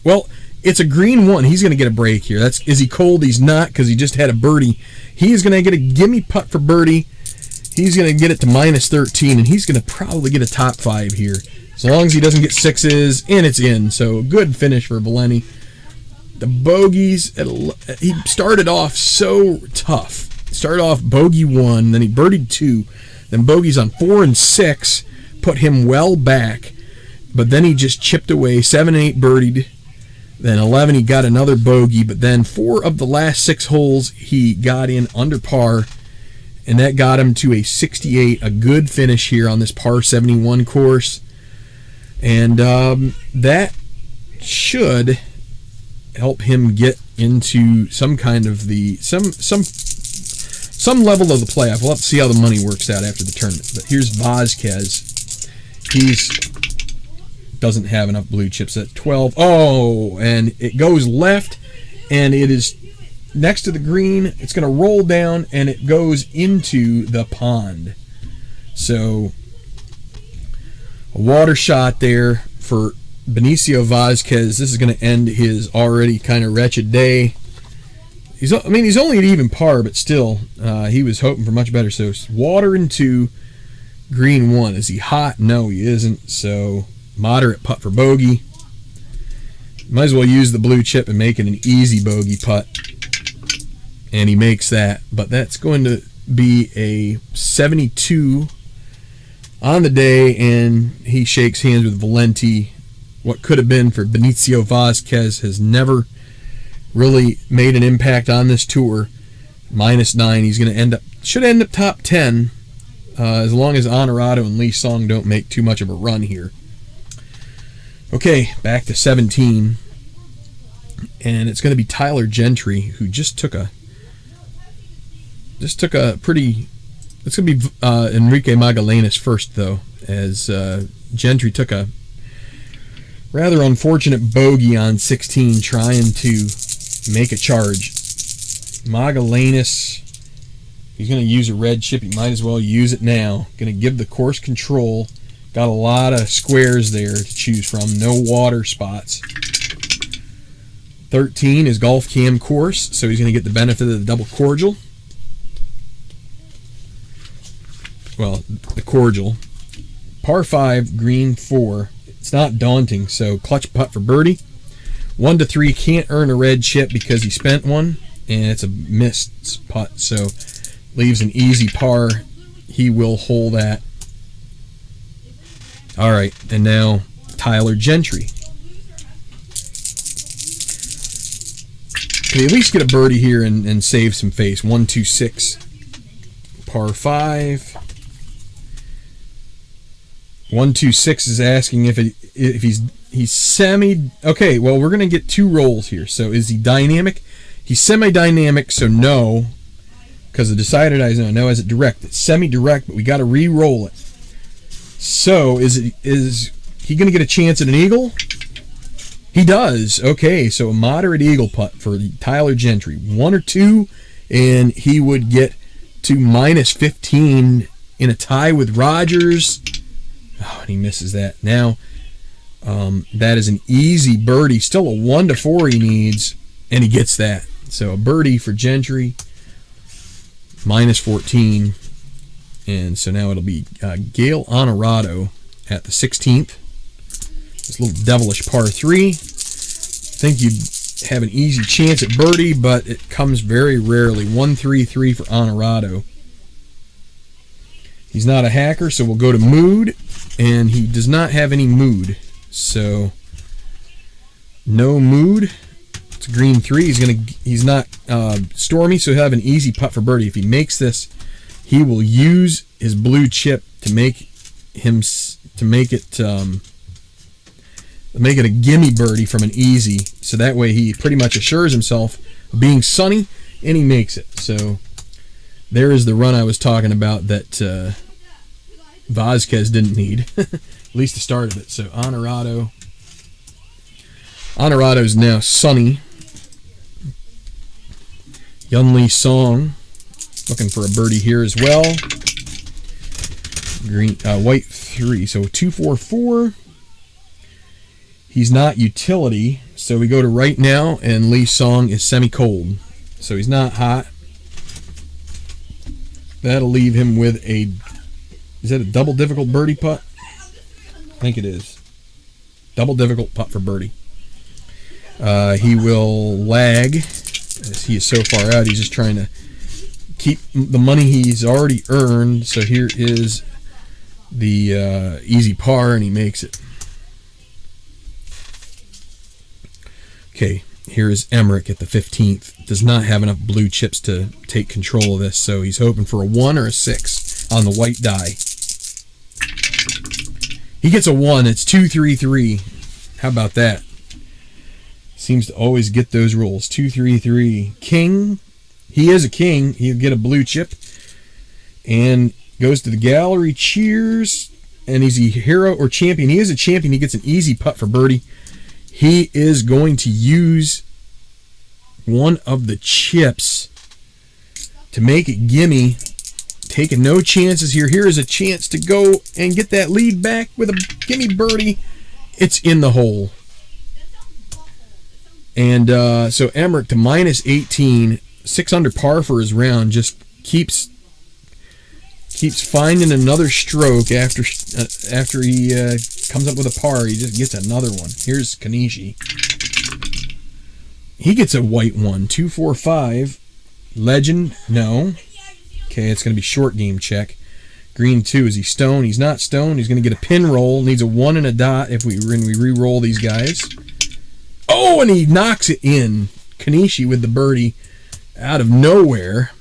well, it's a green 1. He's going to get a break here. Is he cold? He's not, because he just had a birdie. He is going to get a gimme putt for birdie. He's going to get it to minus 13, and he's going to probably get a top 5 here. As long as he doesn't get 6s, and it's in. So good finish for Valenti. The bogeys, he started off so tough. Started off bogey 1, then he birdied 2, then bogeys on 4 and 6 put him well back, but then he just chipped away. 7 and 8 birdied, then 11 he got another bogey, but then 4 of the last 6 holes he got in under par, and that got him to a 68, a good finish here on this par 71 course, and that should help him get into some kind of some level of the playoff. We'll have to see how the money works out after the tournament. But here's Vasquez. He's doesn't have enough blue chips at 12. Oh, and it goes left, and it is next to the green. It's going to roll down, and it goes into the pond. So a water shot there for Benicio Vasquez. This is going to end his already kind of wretched day. He's only at even par, but still, he was hoping for much better. So water into green 1. Is he hot? No, he isn't. So moderate putt for bogey. Might as well use the blue chip and make it an easy bogey putt. And he makes that. But that's going to be a 72 on the day, and he shakes hands with Valenti. What could have been for Benicio Vasquez has never really made an impact on this tour. Minus 9. He's going to should end up top 10 as long as Honorado and Lee Song don't make too much of a run here. Okay, back to 17. And it's going to be Tyler Gentry, who just took a pretty... It's going to be Enrique Magallanes first, though, as Gentry took a rather unfortunate bogey on 16 trying to make a charge. Magallanes, he's going to use a red chip. He might as well use it now. Going to give the course control. Got a lot of squares there to choose from. No water spots. 13 is Golf Cam course, so he's going to get the benefit of the double cordial. Well, the cordial. Par 5, green 4. It's not daunting, so clutch putt for birdie. 1 to 3 can't earn a red chip because he spent one, and it's a missed putt, so leaves an easy par. He will hole that. All right, and now Tyler Gentry. Can he at least get a birdie here and save some face? 1, 2, 6. par 5. 126 is asking if he's semi. Okay, well, we're gonna get 2 rolls here. So is he dynamic? He's semi-dynamic, so no, because the decided I know. No, is it direct? It's semi-direct, but we got to re-roll it. So is he gonna get a chance at an eagle? He does. Okay, so a moderate eagle putt for Tyler Gentry. 1 or 2, and he would get to minus 15 in a tie with Rogers. Oh, and he misses that. Now, that is an easy birdie. Still a 1 to 4 he needs, and he gets that. So a birdie for Gentry, minus 14. And so now it'll be Gale Honorado at the 16th. This little devilish par 3. Think you'd have an easy chance at birdie, but it comes very rarely. 1-3-3 for Honorado. He's not a hacker, so we'll go to mood, and he does not have any mood. So no mood. It's a green 3. He's not stormy, so he'll have an easy putt for birdie. If he makes this, he will use his blue chip to make it a gimme birdie from an easy. So that way he pretty much assures himself of being sunny, and he makes it. So there is the run I was talking about that Vazquez didn't need, at least the start of it. So Honorado's now sunny. Yunli Song looking for a birdie here as well. Green, white 3, so 2-4-4. He's not utility, so we go to right now, and Lee Song is semi-cold, so he's not hot. That'll leave him with a, is that a double difficult birdie putt? I think it is. Double difficult putt for birdie. He will lag, as he is so far out. He's just trying to keep the money he's already earned. So here is the easy par, and he makes it. Okay, here is Emmerich at the 15th. Does not have enough blue chips to take control of this, so he's hoping for a 1 or a 6 on the white die. He gets a 1. It's 2-3-3. How about that? Seems to always get those rolls. 2-3-3. King. He is a king. He'll get a blue chip. And goes to the gallery. Cheers. And he's a hero or champion. He is a champion. He gets an easy putt for birdie. He is going to use one of the chips to make it gimme. Taking no chances here. Here is a chance to go and get that lead back with a gimme birdie. It's in the hole. And so Emmerich to minus 18. 6 under par for his round. Just keeps finding another stroke after he comes up with a par. He just gets another one. Here's Kanishi. He gets a white 1. 2-4-5. Legend, no. Okay, it's going to be short game check. Green 2. Is he stoned? He's not stoned. He's going to get a pin roll. Needs a 1 and a dot if we re-roll these guys. Oh, and he knocks it in. Kanishi with the birdie out of nowhere.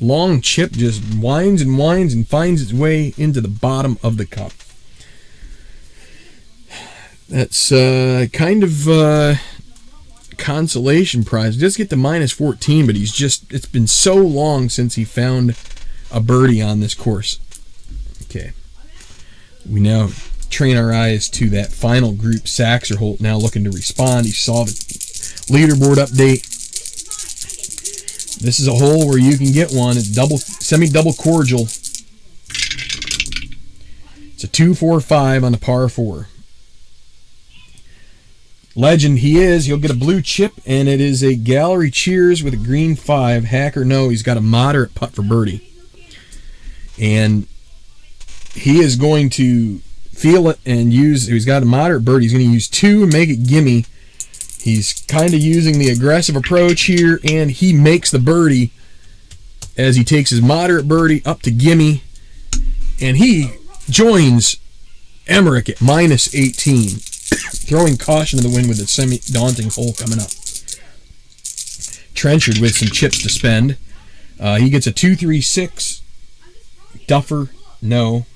Long chip just winds and winds and finds its way into the bottom of the cup. That's kind of consolation prize. He does get to minus 14, but it's been so long since he found a birdie on this course. Okay. We now train our eyes to that final group. Saxerholt now looking to respond. He saw the leaderboard update. This is a hole where you can get one. It's semi-double cordial. It's a 2-4-5 on the par 4. Legend he is. He'll get a blue chip, and it is a gallery cheers with a green 5. Hacker, no. He's got a moderate putt for birdie. And he is going to feel it and use, he's got a moderate birdie. He's going to use 2 and make it gimme. He's kind of using the aggressive approach here, and he makes the birdie as he takes his moderate birdie up to gimme, and he joins Emmerich at minus 18, throwing caution to the wind with a semi-daunting hole coming up. Trenchard with some chips to spend. He gets a 2-3-6 Duffer, no.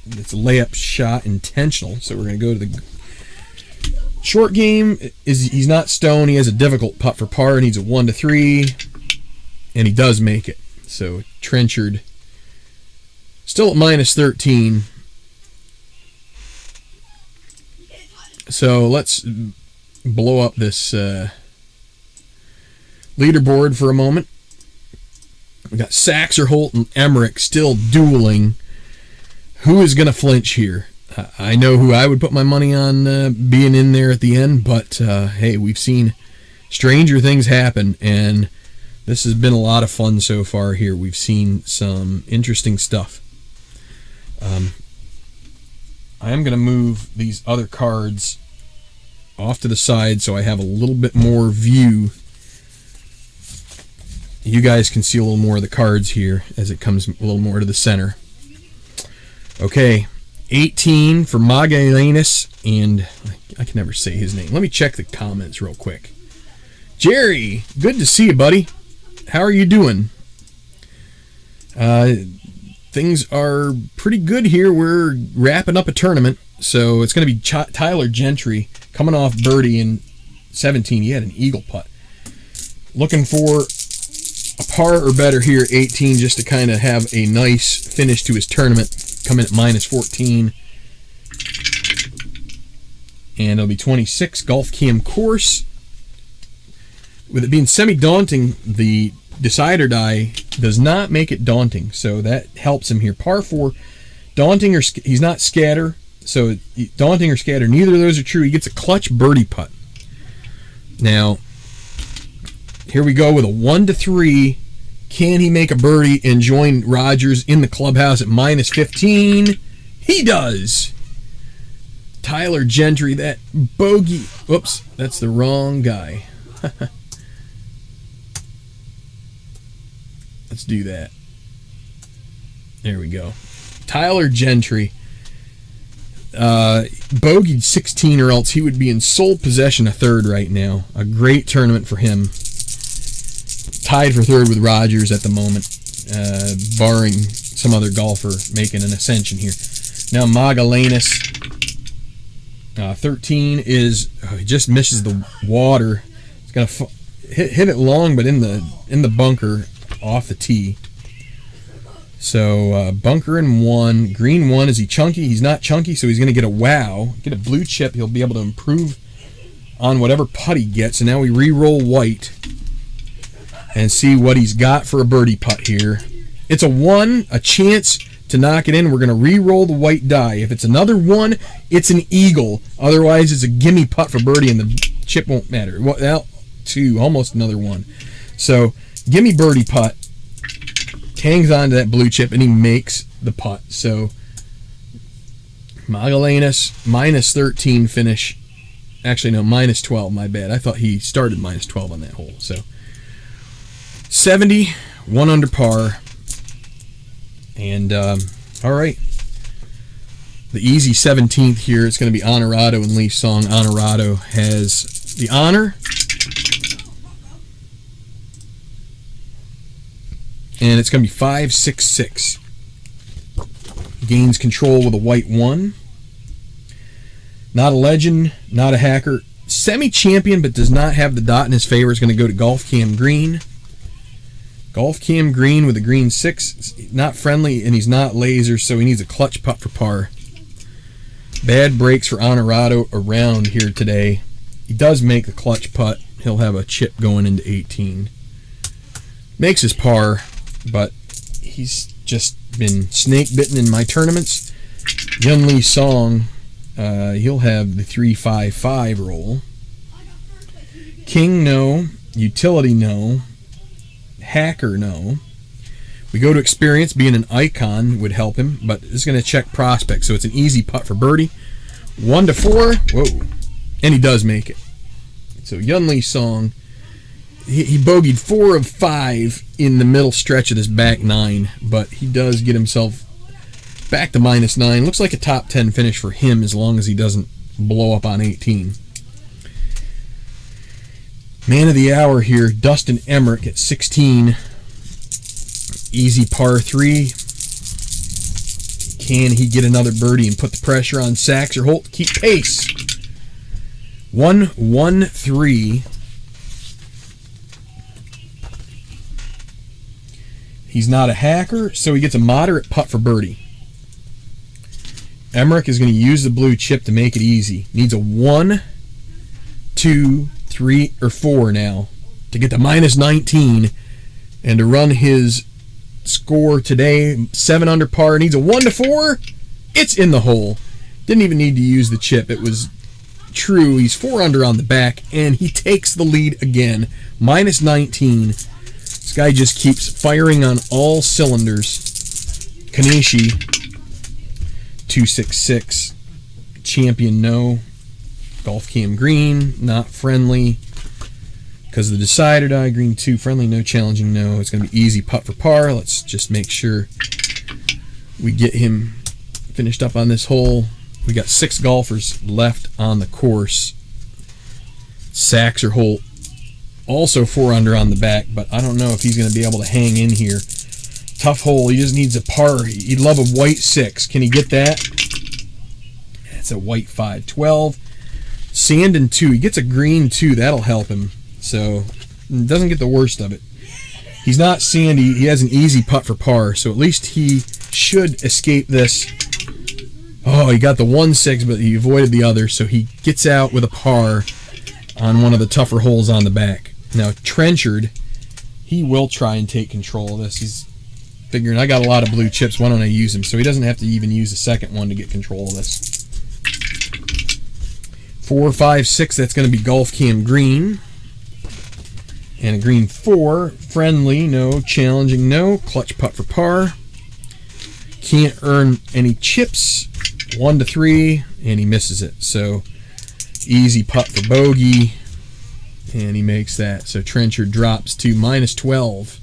It's a layup shot, intentional. So we're going to go to the short game. He's not Stone. He has a difficult putt for par. Needs a 1-3, and he does make it. So Trenchard still at -13. So let's blow up this leaderboard for a moment. We got Saxer, Holt, and Emmerich still dueling. Who is going to flinch here? I know who I would put my money on being in there at the end, but hey, we've seen stranger things happen, and this has been a lot of fun so far here. We've seen some interesting stuff. I am going to move these other cards off to the side so I have a little bit more view. You guys can see a little more of the cards here as it comes a little more to the center. Okay, 18 for Magalhaes, and I can never say his name. Let me check the comments real quick. Jerry, good to see you, buddy. How are you doing? Things are pretty good here. We're wrapping up a tournament, so it's going to be Tyler Gentry coming off birdie in 17. He had an eagle putt. Looking for a par or better here at 18 just to kind of have a nice finish to his tournament. Come in at -14. And it'll be 26, Golf Cam course. With it being semi-daunting, the decider die does not make it daunting, so that helps him here. Par 4, daunting or he's not scatter, so daunting or scatter, neither of those are true. He gets a clutch birdie putt. Now, here we go with a 1-3. Can he make a birdie and join Rogers in the clubhouse at -15? He does. Tyler Gentry, that bogey. Whoops, that's the wrong guy. Let's do that. There we go. Tyler Gentry bogeyed 16, or else he would be in sole possession of third right now. A great tournament for him. Tied for third with Rogers at the moment, barring some other golfer making an ascension here. Now Magalhaes, 13 is he just misses the water. It's gonna hit it long, but in the bunker off the tee. So bunker in 1, green 1. Is he chunky? He's not chunky, so he's gonna get a wow, get a blue chip. He'll be able to improve on whatever putt he gets. And now we re-roll white and see what he's got for a birdie putt here. It's a 1, a chance to knock it in. We're going to re-roll the white die. If it's another 1, it's an eagle. Otherwise, it's a gimme putt for birdie, and the chip won't matter. Well, 2, almost another 1. So, gimme birdie putt. Hangs on to that blue chip, and he makes the putt. So, Magalhaes, -13 finish. Actually, no, -12, my bad. I thought he started -12 on that hole. So, 70, 1 under par. And, all right. The easy 17th here. It's going to be Honorado and Lee Song. Honorado has the honor. And it's going to be 5-6-6. Gains control with a white 1. Not a legend, not a hacker. Semi-champion, but does not have the dot in his favor. Is going to go to Golf Cam Green. Golf Cam Green with a green 6. Not friendly, and he's not laser, so he needs a clutch putt for par. Bad breaks for Honorado around here today. He does make the clutch putt. He'll have a chip going into 18. Makes his par, but he's just been snake bitten in my tournaments. Yun Lee Song, he'll have the 3-5-5 roll. King, no. Utility, no. Hacker, no. We go to experience. Being an icon would help him, but it's going to check prospect, so it's an easy putt for birdie. 1-4. Whoa. And he does make it. So Yun Lee Song, he bogeyed 4 of 5 in the middle stretch of this back 9, but he does get himself back to -9. Looks like a top 10 finish for him as long as he doesn't blow up on 18. Man of the hour here, Dustin Emmerich at 16. Easy par 3. Can he get another birdie and put the pressure on Saxer-Holt to keep pace? 1-1-3. He's not a hacker, so he gets a moderate putt for birdie. Emmerich is going to use the blue chip to make it easy. Needs a 1, 2, 3, or 4 now to get to -19 and to run his score today. 7 under par. Needs a 1 to 4. It's in the hole. Didn't even need to use the chip. It was true. He's 4 under on the back, and he takes the lead again. -19. This guy just keeps firing on all cylinders. Kanishi, 266. Champion, no. Golf Cam Green, not friendly. Because of the decider die, green 2, friendly, no, challenging, no. It's going to be easy putt for par. Let's just make sure we get him finished up on this hole. We got 6 golfers left on the course. Saxer-Holt, also 4 under on the back, but I don't know if he's going to be able to hang in here. Tough hole. He just needs a par. He'd love a white 6. Can he get that? It's a white 5. 12. Sand and 2. He gets a green 2. That'll help him. So, doesn't get the worst of it. He's not sandy. He has an easy putt for par, so at least he should escape this. Oh, he got the 1-6, but he avoided the other, so he gets out with a par on one of the tougher holes on the back. Now, Trenchard, he will try and take control of this. He's figuring, I got a lot of blue chips, why don't I use him? So he doesn't have to even use the second one to get control of this. 4, 5, 6, that's going to be Golf Cam Green. And a green 4, friendly, no, challenging, no. Clutch putt for par. Can't earn any chips. 1 to 3, and he misses it. So, easy putt for bogey. And he makes that. So Trenchard drops to -12.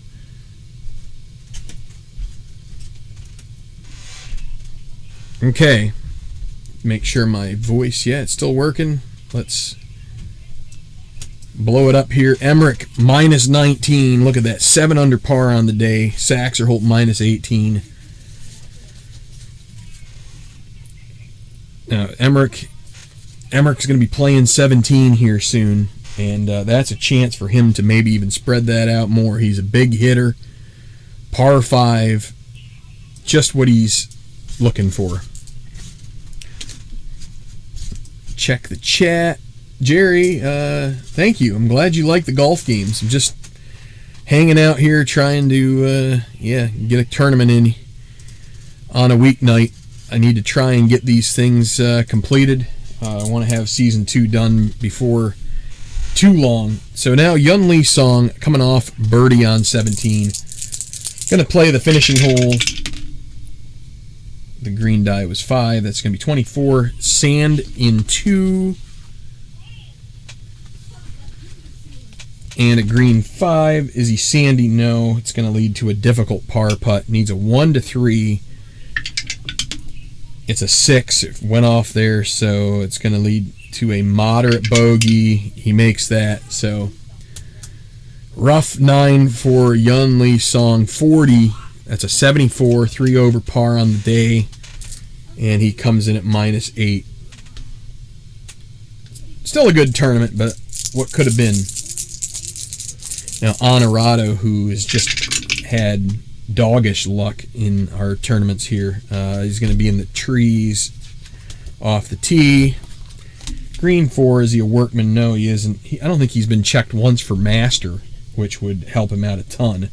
Okay. Make sure my voice, yeah, it's still working. Let's blow it up here. Emmerich, -19. Look at that. 7 under par on the day. Saxer-Holt, -18. Now, Emmerich's going to be playing 17 here soon. And that's a chance for him to maybe even spread that out more. He's a big hitter. Par 5. Just what he's looking for. Check the chat. Jerry, thank you. I'm glad you like the golf games. I'm just hanging out here trying to get a tournament in on a weeknight. I need to try and get these things completed. I want to have Season 2 done before too long. So now Yun Lee Song coming off birdie on 17. Going to play the finishing hole. The green die was 5. That's going to be 24. Sand in 2. And a green 5. Is he sandy? No. It's going to lead to a difficult par putt. Needs a 1 to 3. It's a 6. It went off there, so it's going to lead to a moderate bogey. He makes that. So rough 9 for Yun Lee Song. 40. That's a 74. 3 over par on the day. And he comes in at -8. Still a good tournament, but what could have been. Now, Honorado, who has just had doggish luck in our tournaments here. He's going to be in the trees off the tee. Green 4, is he a workman? No, he isn't. I don't think he's been checked once for master, which would help him out a ton.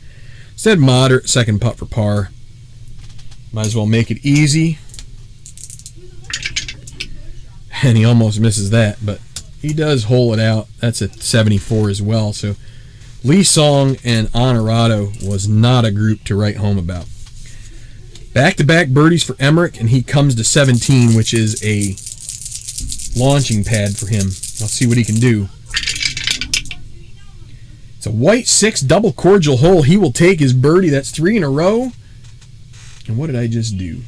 Instead, moderate, second putt for par. Might as well make it easy. And he almost misses that, but he does hole it out. That's a 74 as well. So Lee Song and Honorado was not a group to write home about. Back-to-back birdies for Emmerich, and he comes to 17, which is a launching pad for him. I'll see what he can do. It's a white 6 double cordial hole. He will take his birdie. That's 3 in a row. And what did I just do?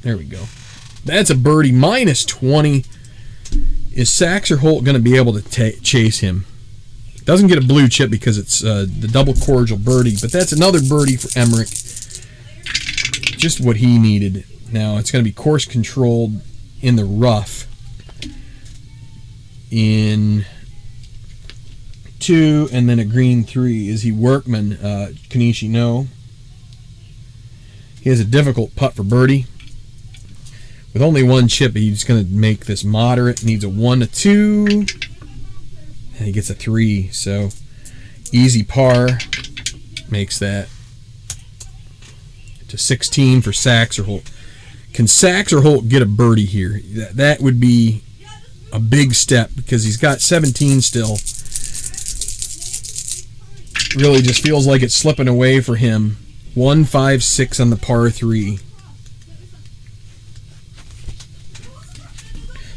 There we go. That's a birdie. -20. Is Saxer-Holt going to be able to chase him? Doesn't get a blue chip because it's the double cordial birdie, but that's another birdie for Emmerich. just what he needed. Now it's going to be course controlled in the rough in 2, and then a green 3. Is he workman? Kanishi, no. He has a difficult putt for birdie. With only one chip, he's going to make this moderate. Needs a 1, a 2, and he gets a 3. So easy par makes that to 16 for Sachs or Holt. Can Sachs or Holt get a birdie here? That would be a big step because he's got 17 still. Really just feels like it's slipping away for him. 1-5-6 on the par 3.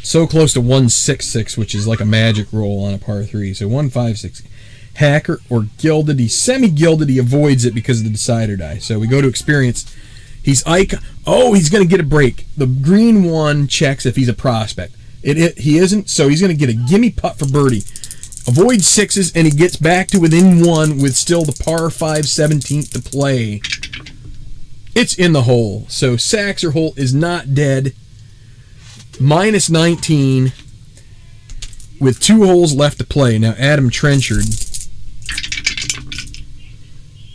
So close to 1-6-6, which is like a magic roll on a par 3. So 1-5-6. Hacker or gilded. He's semi-gilded. He avoids it because of the decider die. So we go to experience. He's icon. Oh, he's going to get a break. The green 1 checks if he's a prospect. He isn't, so he's going to get a gimme putt for birdie. Avoids 6s, and he gets back to within 1 with still the par 5 17th to play. It's in the hole. So Sachs or Holt is not dead. Minus 19 with 2 holes left to play. Now Adam Trenchard,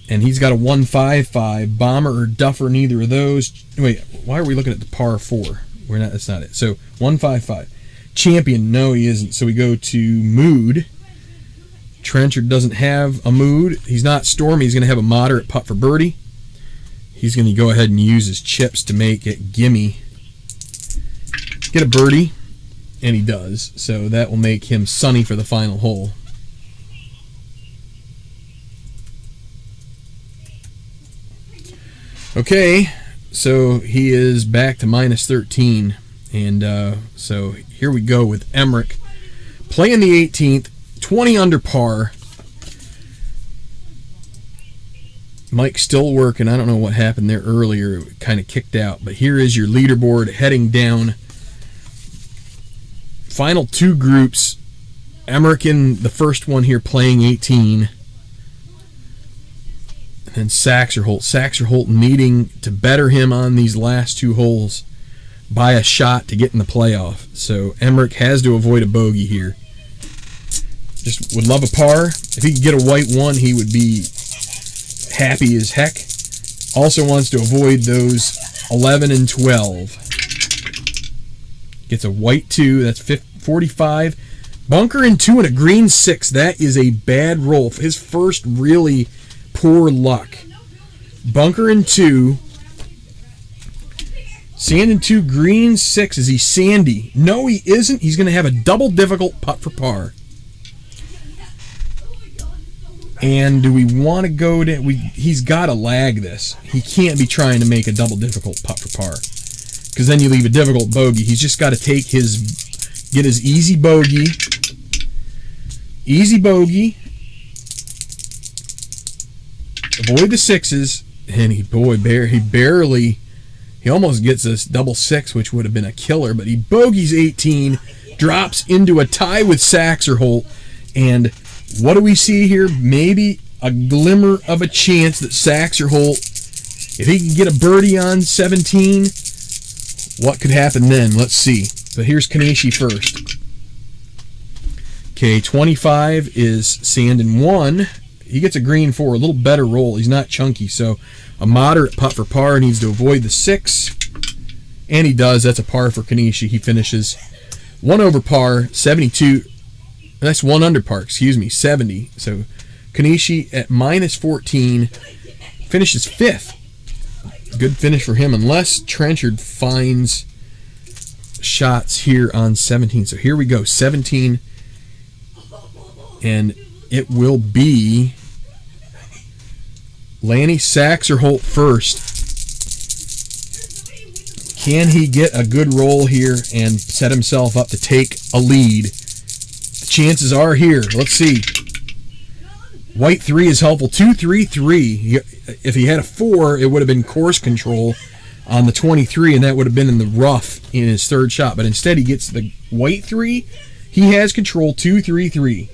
and he's got a 1-5-5. Bomber or Duffer, neither of those. Wait, why are we looking at the par 4? We're not. That's not it. So 1-5-5. Champion, no, he isn't. So we go to Mood. Trenchard doesn't have a mood. He's not stormy. He's going to have a moderate putt for birdie. He's going to go ahead and use his chips to make it gimme. Get a birdie, and he does. So that will make him sunny for the final hole. Okay, so he is back to minus 13. And so here we go with Emmerich. Playing the 18th, 20 under par. Mike's still working. I don't know what happened there earlier. It kind of kicked out. But here is your leaderboard heading down. Final 2 groups. Emmerich in the first one here playing 18. And then Sachs or Holt. Sachs or Holt needing to better him on these last 2 holes by a shot to get in the playoff. So Emmerich has to avoid a bogey here. Just would love a par. If he could get a white 1, he would be happy as heck. Also wants to avoid those 11 and 12. Gets a white 2. That's 45. Bunker in 2 and a green 6. That is a bad roll. His first really poor luck. Bunker in 2. Sand in 2, green 6. Is he sandy? No, he isn't. He's going to have a double difficult putt for par. And do we want to go to... He's got to lag this. He can't be trying to make a double difficult putt for par. Because then you leave a difficult bogey. He's just got to take get his easy bogey. Easy bogey. Avoid the 6s. And he almost gets this double 6, which would have been a killer. But he bogeys 18. Drops into a tie with Sachs or Holt. And what do we see here? Maybe a glimmer of a chance that Sachs or Holt, if he can get a birdie on 17, what could happen then? Let's see. But here's Kanishi first. Okay, 25 is sand in 1. He gets a green 4, a little better roll. He's not chunky, so a moderate putt for par. Needs to avoid the 6, and he does. That's a par for Kanishi. He finishes 1 over par, 72. That's 1 under par, 70. So Kanishi at minus 14 finishes 5th. Good finish for him, unless Trenchard finds shots here on 17. So here we go, 17. And it will be Lanny, Sachs, or Holt first. Can he get a good roll here and set himself up to take a lead? Chances are here. Let's see. White 3 is helpful. 2, 3, 3. If he had a 4, it would have been course control on the 23, and that would have been in the rough in his third shot. But instead, he gets the white 3. He has control. 2, 3, 3.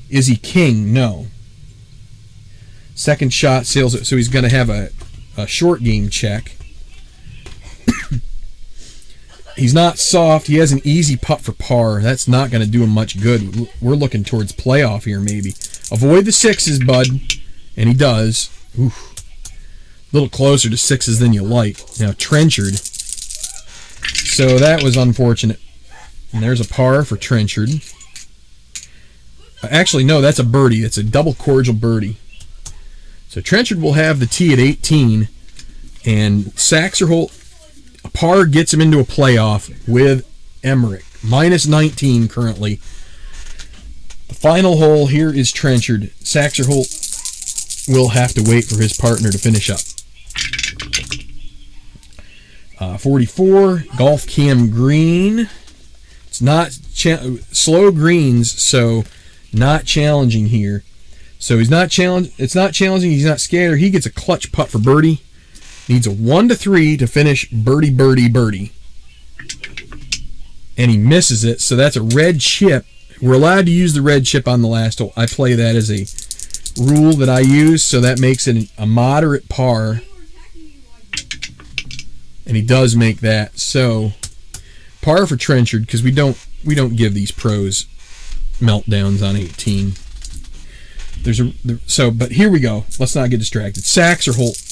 Is he king? No. Second shot sails it, so he's going to have a a short game check. He's not soft. He has an easy putt for par. That's not going to do him much good. We're looking towards playoff here, maybe. Avoid the sixes, bud. And he does. Oof. A little closer to sixes than you like. Now, Trenchard. So that was unfortunate. And there's a par for Trenchard. Actually, no, that's a birdie. It's a double cordial birdie. So Trenchard will have the tee at 18. And Saxerholt, a par gets him into a playoff with Emmerich. Minus 19 currently. The final hole here is Trenchard. Saxerholt will have to wait for his partner to finish up. 44, Golf Cam Green. It's not slow greens, so not challenging here. So he's not it's not challenging. He's not scared. He gets a clutch putt for birdie. Needs a 1-3 to finish birdie, birdie, birdie. And he misses it, so that's a red chip. We're allowed to use the red chip on the last hole. I play that as a rule that I use, so that makes it a moderate par. And he does make that. So par for Trenchard, because we don't give these pros meltdowns on 18. But here we go. Let's not get distracted. Saxerholt.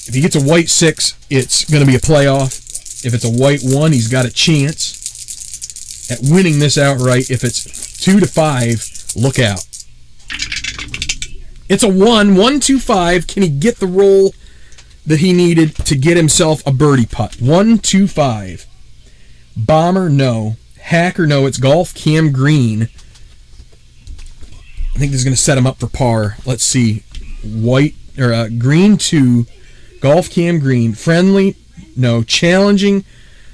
If he gets a white 6, it's going to be a playoff. If it's a white 1, he's got a chance at winning this outright. If it's 2-5, look out. It's a 1-2-5. Can he get the roll that he needed to get himself a birdie putt? 1-2-5. Bomber, no. Hacker, no. It's Golf Cam Green. I think this is going to set him up for par. Let's see. White or green 2. Golf Cam Green. Friendly, no. Challenging,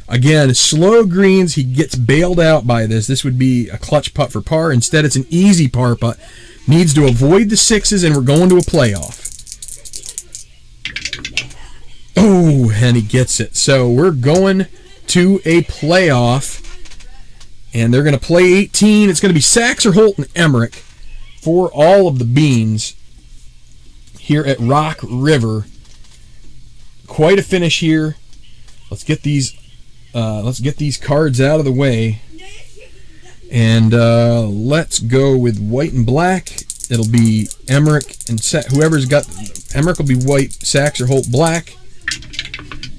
again, slow greens. He gets bailed out by this. This would be a clutch putt for par. Instead, it's an easy par putt. Needs to avoid the sixes, and we're going to a playoff. Oh, and he gets it. So we're going to a playoff, and they're going to play 18. It's going to be Saxerholt and Emmerich for all of the beans here at Rock River. Quite a finish here. Let's get these cards out of the way, and let's go with white and black. It'll be Emmerich and whoever's got Emmerich will be white. Saxerholt black.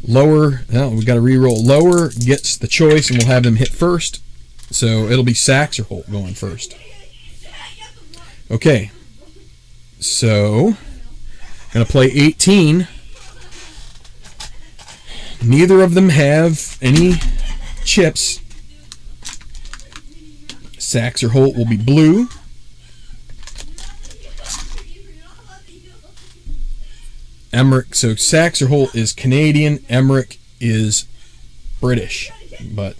Lower. Oh, we've got to re-roll. Lower gets the choice, and we'll have them hit first. So it'll be Saxerholt going first. Okay. So I'm gonna play 18. Neither of them have any chips. Saxerholt will be blue. Emmerich, so Saxerholt is Canadian, Emmerich is British, but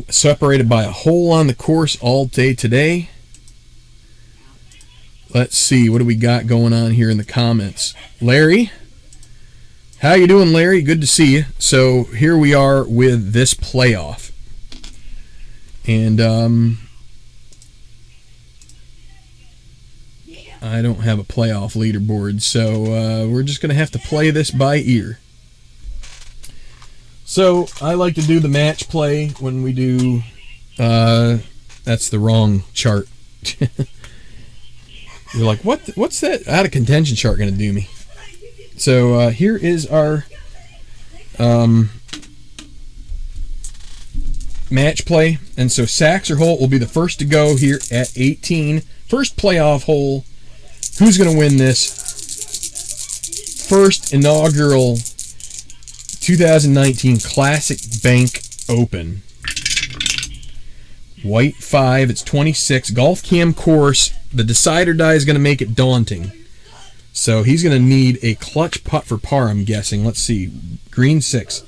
separated by a hole on the course all day today. Let's see, what do we got going on here in the comments? Larry, how you doing, Larry? Good to see you. So here we are with this playoff. And I don't have a playoff leaderboard, so we're just going to have to play this by ear. So I like to do the match play when we do... that's the wrong chart. You're like, what's that out of contention chart going to do me? So here is our match play. And so Saxerholt will be the first to go here at 18. First playoff hole. Who's going to win this first inaugural 2019 Classic Bank Open? White 5, it's 26. Golf Cam course. The decider die is going to make it daunting. So he's going to need a clutch putt for par, I'm guessing. Let's see. Green 6.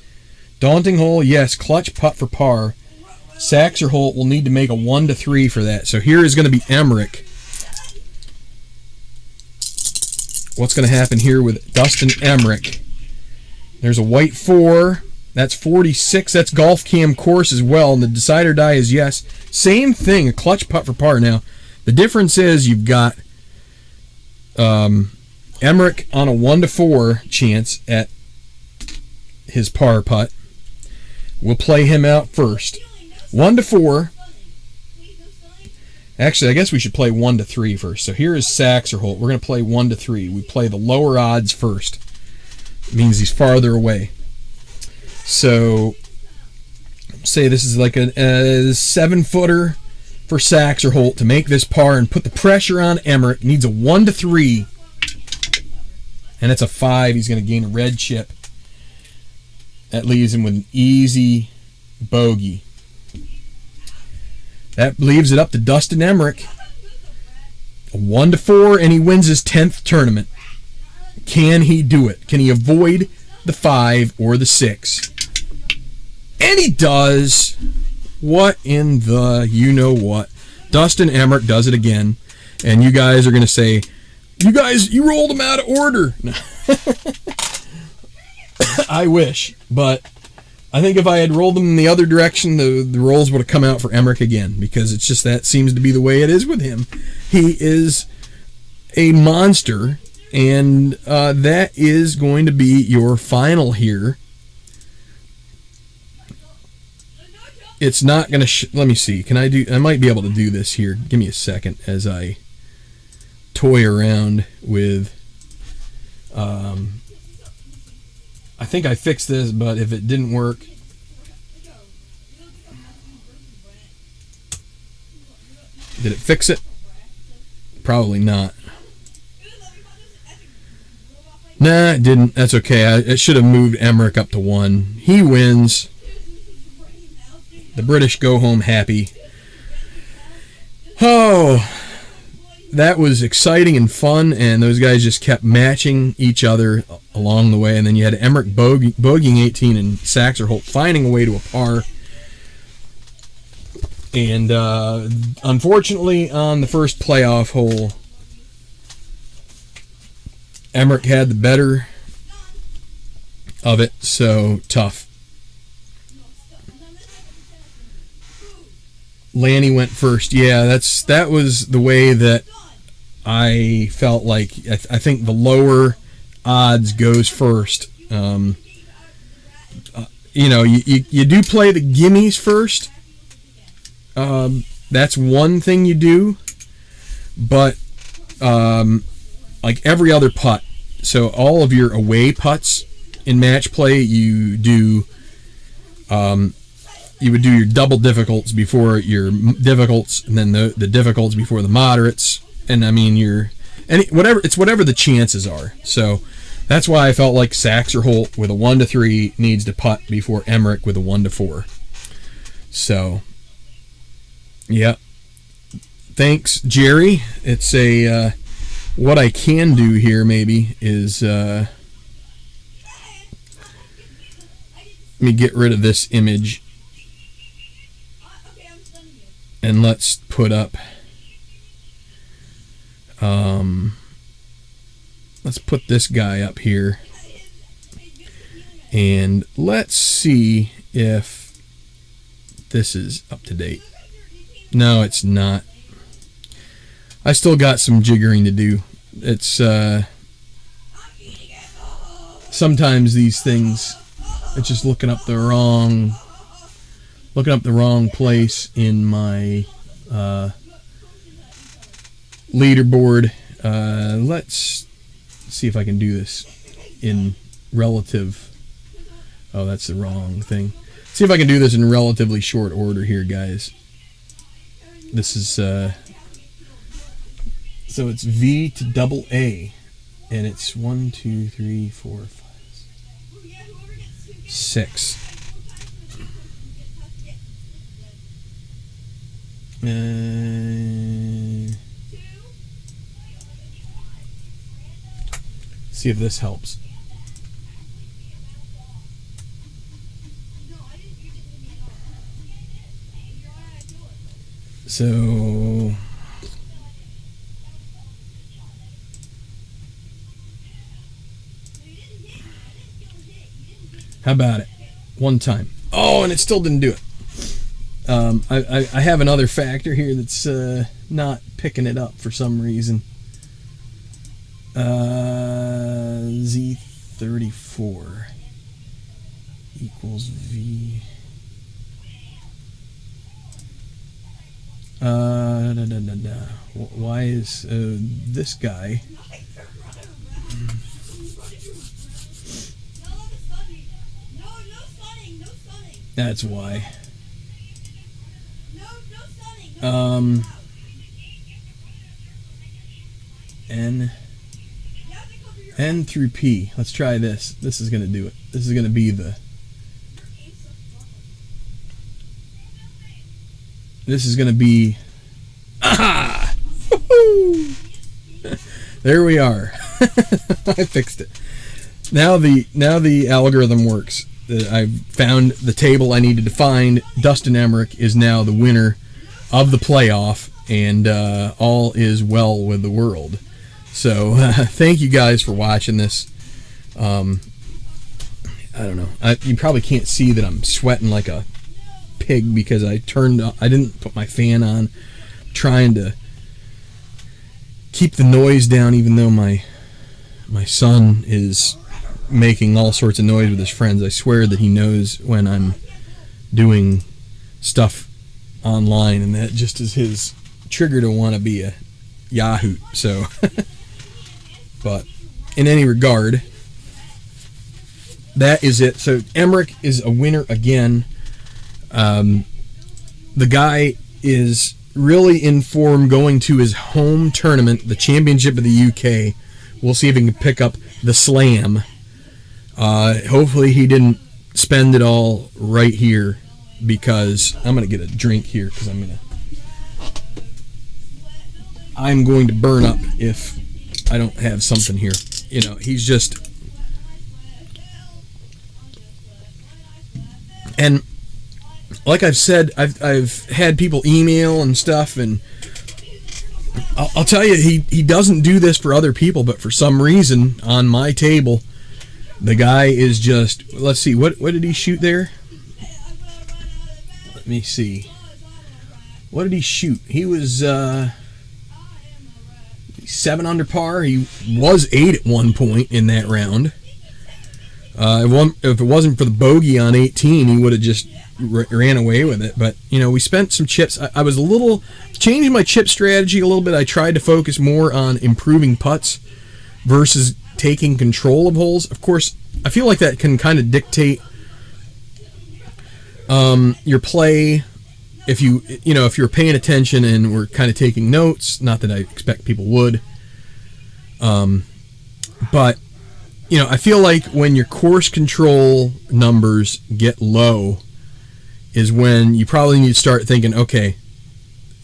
Daunting hole, yes. Clutch putt for par. Saxerholt will need to make a 1-3 for that. So here is going to be Emmerich. What's going to happen here with Dustin Emmerich? There's a white 4. That's 46. That's Golf Cam course as well. And the decider die is yes. Same thing, a clutch putt for par. Now, the difference is you've got Emmerich on a 1-4 chance at his par putt. We'll play him out first. 1-4. Actually, I guess we should play 1-3 first. So here is Sachs or Holt. We're going to play 1-3. We play the lower odds first. It means he's farther away. So, say this is like a 7-footer for Sachs or Holt to make this par and put the pressure on Emmerich. Needs a 1-3. And it's a 5. He's going to gain a red chip. That leaves him with an easy bogey. That leaves it up to Dustin Emmerich. A 1-4, and he wins his 10th tournament. Can he do it? Can he avoid the 5 or the 6? And he does. What in the you-know-what? Dustin Emmerich does it again. And you guys are going to say, you rolled him out of order. No. I wish, but I think if I had rolled them in the other direction, the rolls would have come out for Emmerich again, because it's just that seems to be the way it is with him. He is a monster, and that is going to be your final here. It's not going to... let me see. I might be able to do this here. Give me a second as I toy around with... I think I fixed this, but if it didn't work... Did it fix it? Probably not. Nah, it didn't. That's okay. It should have moved Emmerich up to 1. He wins. The British go home happy. Oh, that was exciting and fun, and those guys just kept matching each other along the way. And then you had Emmerich bogeying 18 and Sachs or Holt finding a way to a par. And unfortunately, on the first playoff hole, Emmerich had the better of it, so tough. Lanny went first. Yeah, that was the way that I felt like. I think the lower odds goes first. You do play the gimmies first. That's one thing you do, but like every other putt, so all of your away putts in match play, you do you would do your double difficults before your difficults, and then the difficults before the moderates, and I mean whatever the chances are. So that's why I felt like Sachs or Holt with a 1-3 needs to putt before Emmerich with a 1-4. So yeah, thanks, Jerry. It's a what I can do here maybe is let me get rid of this image. And let's put up, let's put this guy up here. And let's see if this is up to date. No, it's not. I still got some jiggering to do. It's, sometimes these things, it's just looking up the wrong place in my leaderboard. Let's see if I can do this in relative. Oh, that's the wrong thing. See if I can do this in relatively short order here, guys. This is so it's V to double A, and it's 1, 2, 3, 4, 5, 6. See if this helps. So how about it? One time. Oh, and it still didn't do it. I have another factor here that's not picking it up for some reason. Z34 equals V. Why is this guy? That's why. N through P. Let's try this. This is going to do it. This is going to be the... This is going to be... Aha! There we are. I fixed it. Now the algorithm works. I found the table I needed to find. Dustin Emmerich is now the winner of the playoff, and all is well with the world. So thank you guys for watching this. I don't know. You probably can't see that I'm sweating like a pig because I didn't put my fan on. I'm trying to keep the noise down, even though my son is making all sorts of noise with his friends. I swear that he knows when I'm doing stuff online, and that just is his trigger to want to be a Yahoo. So, but in any regard, that is it. So Emmerich is a winner again. The guy is really in form going to his home tournament, the Championship of the UK. We'll see if he can pick up the Slam. Hopefully he didn't spend it all right here, because I'm going to get a drink here because I'm going to burn up if I don't have something here. You know, he's just... And like I've said, I've had people email and stuff, and I'll tell you, he doesn't do this for other people, but for some reason on my table, the guy is just... Let's see, what did he shoot there? Let me see. What did he shoot? He was 7 under par. He was 8 at one point in that round. If it wasn't for the bogey on 18, he would have just ran away with it. But, you know, we spent some chips. I was changing my chip strategy a little bit. I tried to focus more on improving putts versus taking control of holes. Of course, I feel like that can kind of dictate your play. If you're paying attention and we're kind of taking notes, not that I expect people would, but you know, I feel like when your course control numbers get low is when you probably need to start thinking, okay,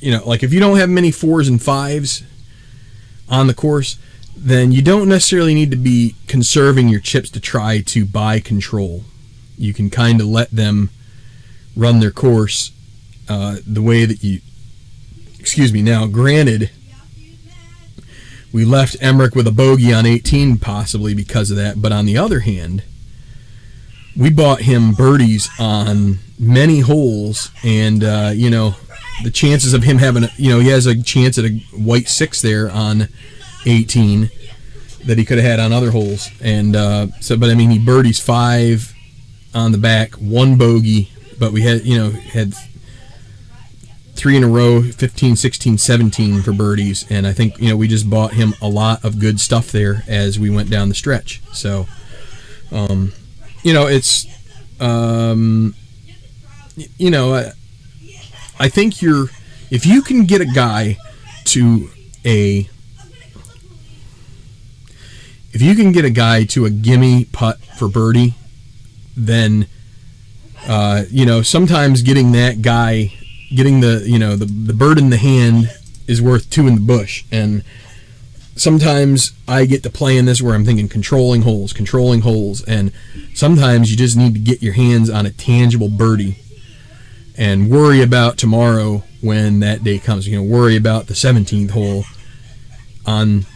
you know, like if you don't have many 4s and 5s on the course, then you don't necessarily need to be conserving your chips to try to buy control. You can kind of let them run their course the way that you... Excuse me. Now, granted, we left Emmerich with a bogey on 18 possibly because of that, but on the other hand, we bought him birdies on many holes, and you know, the chances of him having he has a chance at a white 6 there on 18 that he could have had on other holes. And but I mean, he birdies 5 on the back, 1 bogey, but we had 3 in a row, 15, 16, 17 for birdies, and I think, you know, we just bought him a lot of good stuff there as we went down the stretch. So, you know, it's, you know, I think if you can get a guy to a gimme putt for birdie, then, you know, sometimes getting that guy, getting the bird in the hand is worth 2 in the bush. And sometimes I get to play in this where I'm thinking controlling holes, and sometimes you just need to get your hands on a tangible birdie and worry about tomorrow when that day comes. You know, worry about the 17th hole on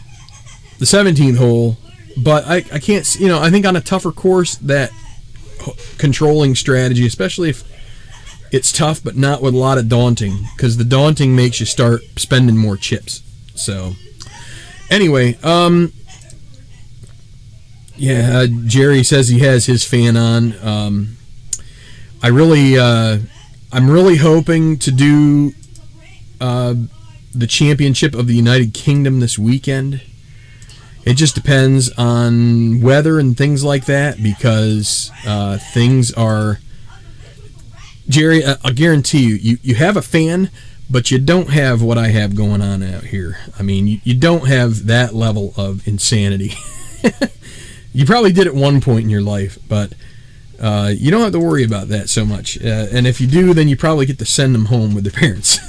the 17th hole. But I can't, you know, I think on a tougher course, that controlling strategy, especially if it's tough, but not with a lot of daunting, because the daunting makes you start spending more chips. So, anyway, Yeah, Jerry says he has his fan on. I'm really hoping to do the championship of the United Kingdom this weekend. It just depends on weather and things like that, because things are... Jerry, I'll guarantee you have a fan, but you don't have what I have going on out here. I mean, you don't have that level of insanity. You probably did at one point in your life, but you don't have to worry about that so much. And if you do, then you probably get to send them home with their parents.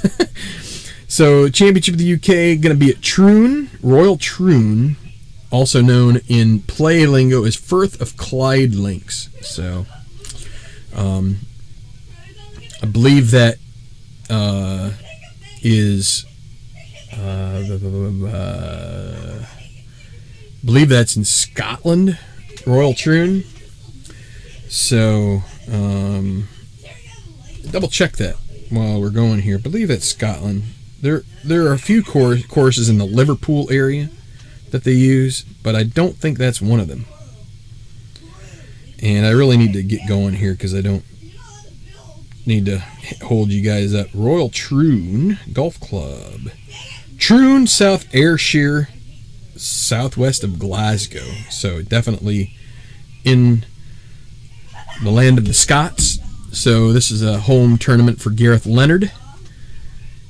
So, Championship of the UK going to be at Troon, Royal Troon, also known in play lingo as Firth of Clyde Links. So, I believe that is... believe that's in Scotland, Royal Troon. So, double check that while we're going here. I believe that's Scotland. There are a few courses in the Liverpool area that they use, but I don't think that's one of them. And I really need to get going here because I don't need to hold you guys up. Royal Troon Golf Club. Troon, South Ayrshire, southwest of Glasgow. So definitely in the land of the Scots. So this is a home tournament for Gareth Leonard.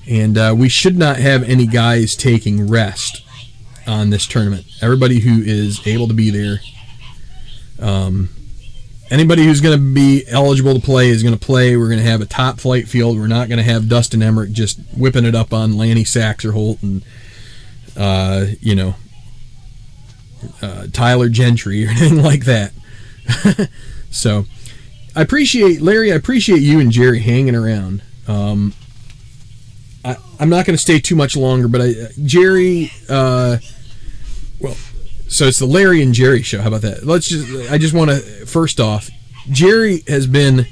And we should not have any guys taking rest on this tournament. Everybody who is able to be there, anybody who's going to be eligible to play is going to play. We're going to have a top flight field. We're not going to have Dustin Emmerich just whipping it up on Lanny Saxerholt and, Tyler Gentry or anything like that. So, I appreciate you and Jerry hanging around. I'm not going to stay too much longer, but Jerry, so it's the Larry and Jerry show. How about that? I just want to, first off, Jerry has been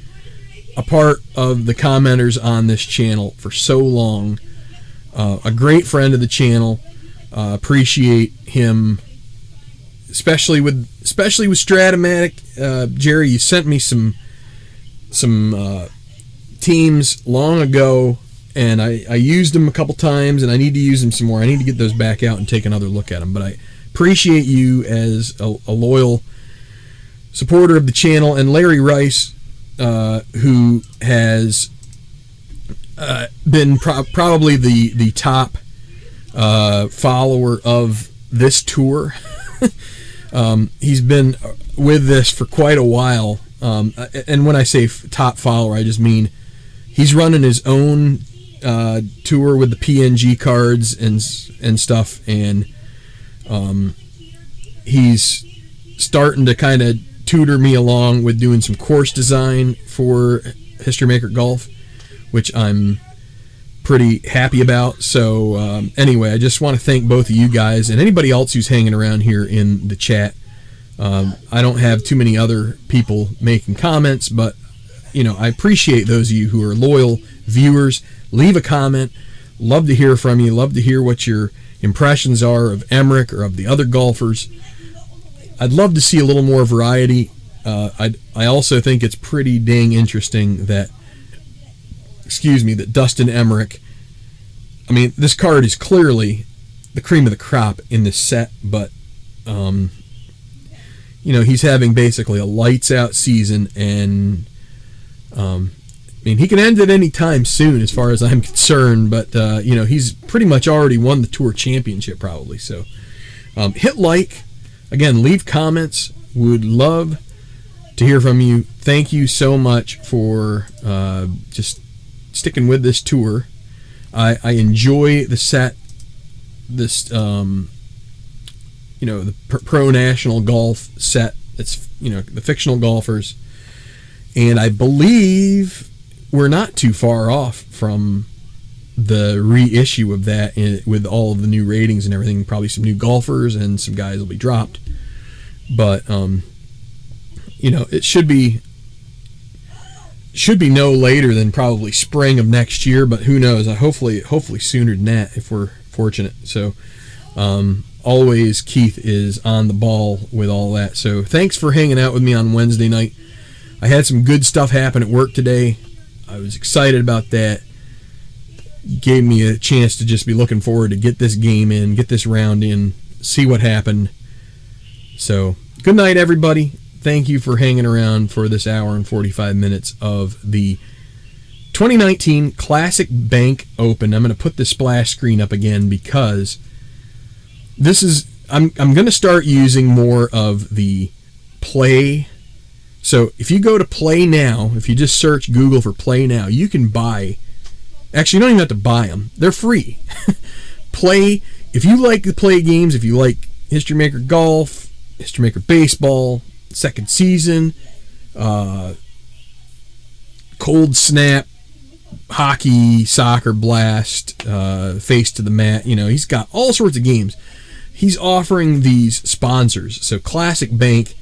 a part of the commenters on this channel for so long. A great friend of the channel. Appreciate him, especially with Stratomatic. Jerry, you sent me some teams long ago, and I used them a couple times, and I need to use them some more. I need to get those back out and take another look at them. But I appreciate you as a loyal supporter of the channel. And Larry Rice, who has been probably the top follower of this tour. He's been with this for quite a while. And when I say top follower, I just mean he's running his own tour with the PNG cards and stuff, and he's starting to kind of tutor me along with doing some course design for History Maker Golf, which I'm pretty happy about. So anyway, I just want to thank both of you guys and anybody else who's hanging around here in the chat. I don't have too many other people making comments, but I appreciate those of you who are loyal viewers. Leave a comment. Love to hear from you. Love to hear what your impressions are of Emmerich or of the other golfers. I'd love to see a little more variety. I also think it's pretty dang interesting that Dustin Emmerich, I mean, this card is clearly the cream of the crop in this set, but he's having basically a lights out season, and he can end at any time soon as far as I'm concerned, but he's pretty much already won the Tour Championship probably. So hit like, again, leave comments. Would love to hear from you. Thank you so much for just sticking with this tour. I enjoy the set, this the pro national golf set. It's the fictional golfers, and I believe we're not too far off from the reissue of that with all of the new ratings and everything. Probably some new golfers and some guys will be dropped, but it should be no later than probably spring of next year, but who knows? Hopefully sooner than that if we're fortunate. So always, Keith is on the ball with all that. So thanks for hanging out with me on Wednesday night. I had some good stuff happen at work today. I was excited about that. Gave me a chance to just be looking forward to get this game in, get this round in, see what happened. So good night, everybody. Thank you for hanging around for this hour and 45 minutes of the 2019 Classic Bank Open. I'm going to put the splash screen up again because this is I'm going to start using more of the Play. So if you go to Play Now, if you just search Google for Play Now, you can buy. Actually, you don't even have to buy them. They're free. Play. If you like to play games, if you like History Maker Golf, History Maker Baseball, Second Season, Cold Snap, Hockey, Soccer Blast, Face to the Mat, he's got all sorts of games. He's offering these sponsors. So Classic Bank,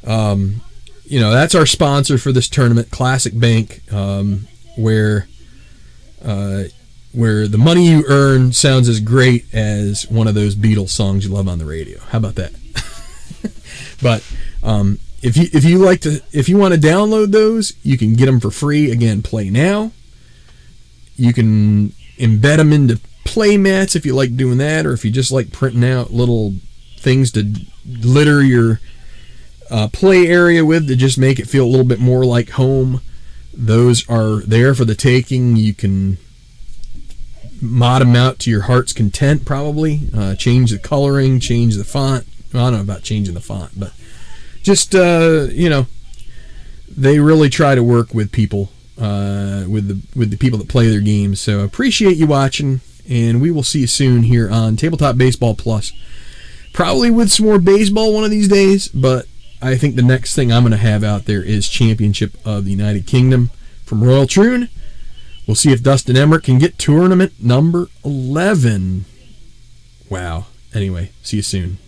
that's our sponsor for this tournament, Classic Bank, where the money you earn sounds as great as one of those Beatles songs you love on the radio. How about that? But if you want to download those, you can get them for free. Again, Play Now. You can embed them into play mats if you like doing that, or if you just like printing out little things to litter your play area with to just make it feel a little bit more like home. Those are there for the taking. You can mod them out to your heart's content, probably. Change the coloring, change the font. Well, I don't know about changing the font, but just, they really try to work with people, with the people that play their games. So I appreciate you watching, and we will see you soon here on Tabletop Baseball Plus. Probably with some more baseball one of these days, but I think the next thing I'm going to have out there is Championship of the United Kingdom from Royal Troon. We'll see if Dustin Emmerich can get tournament number 11. Wow. Anyway, see you soon.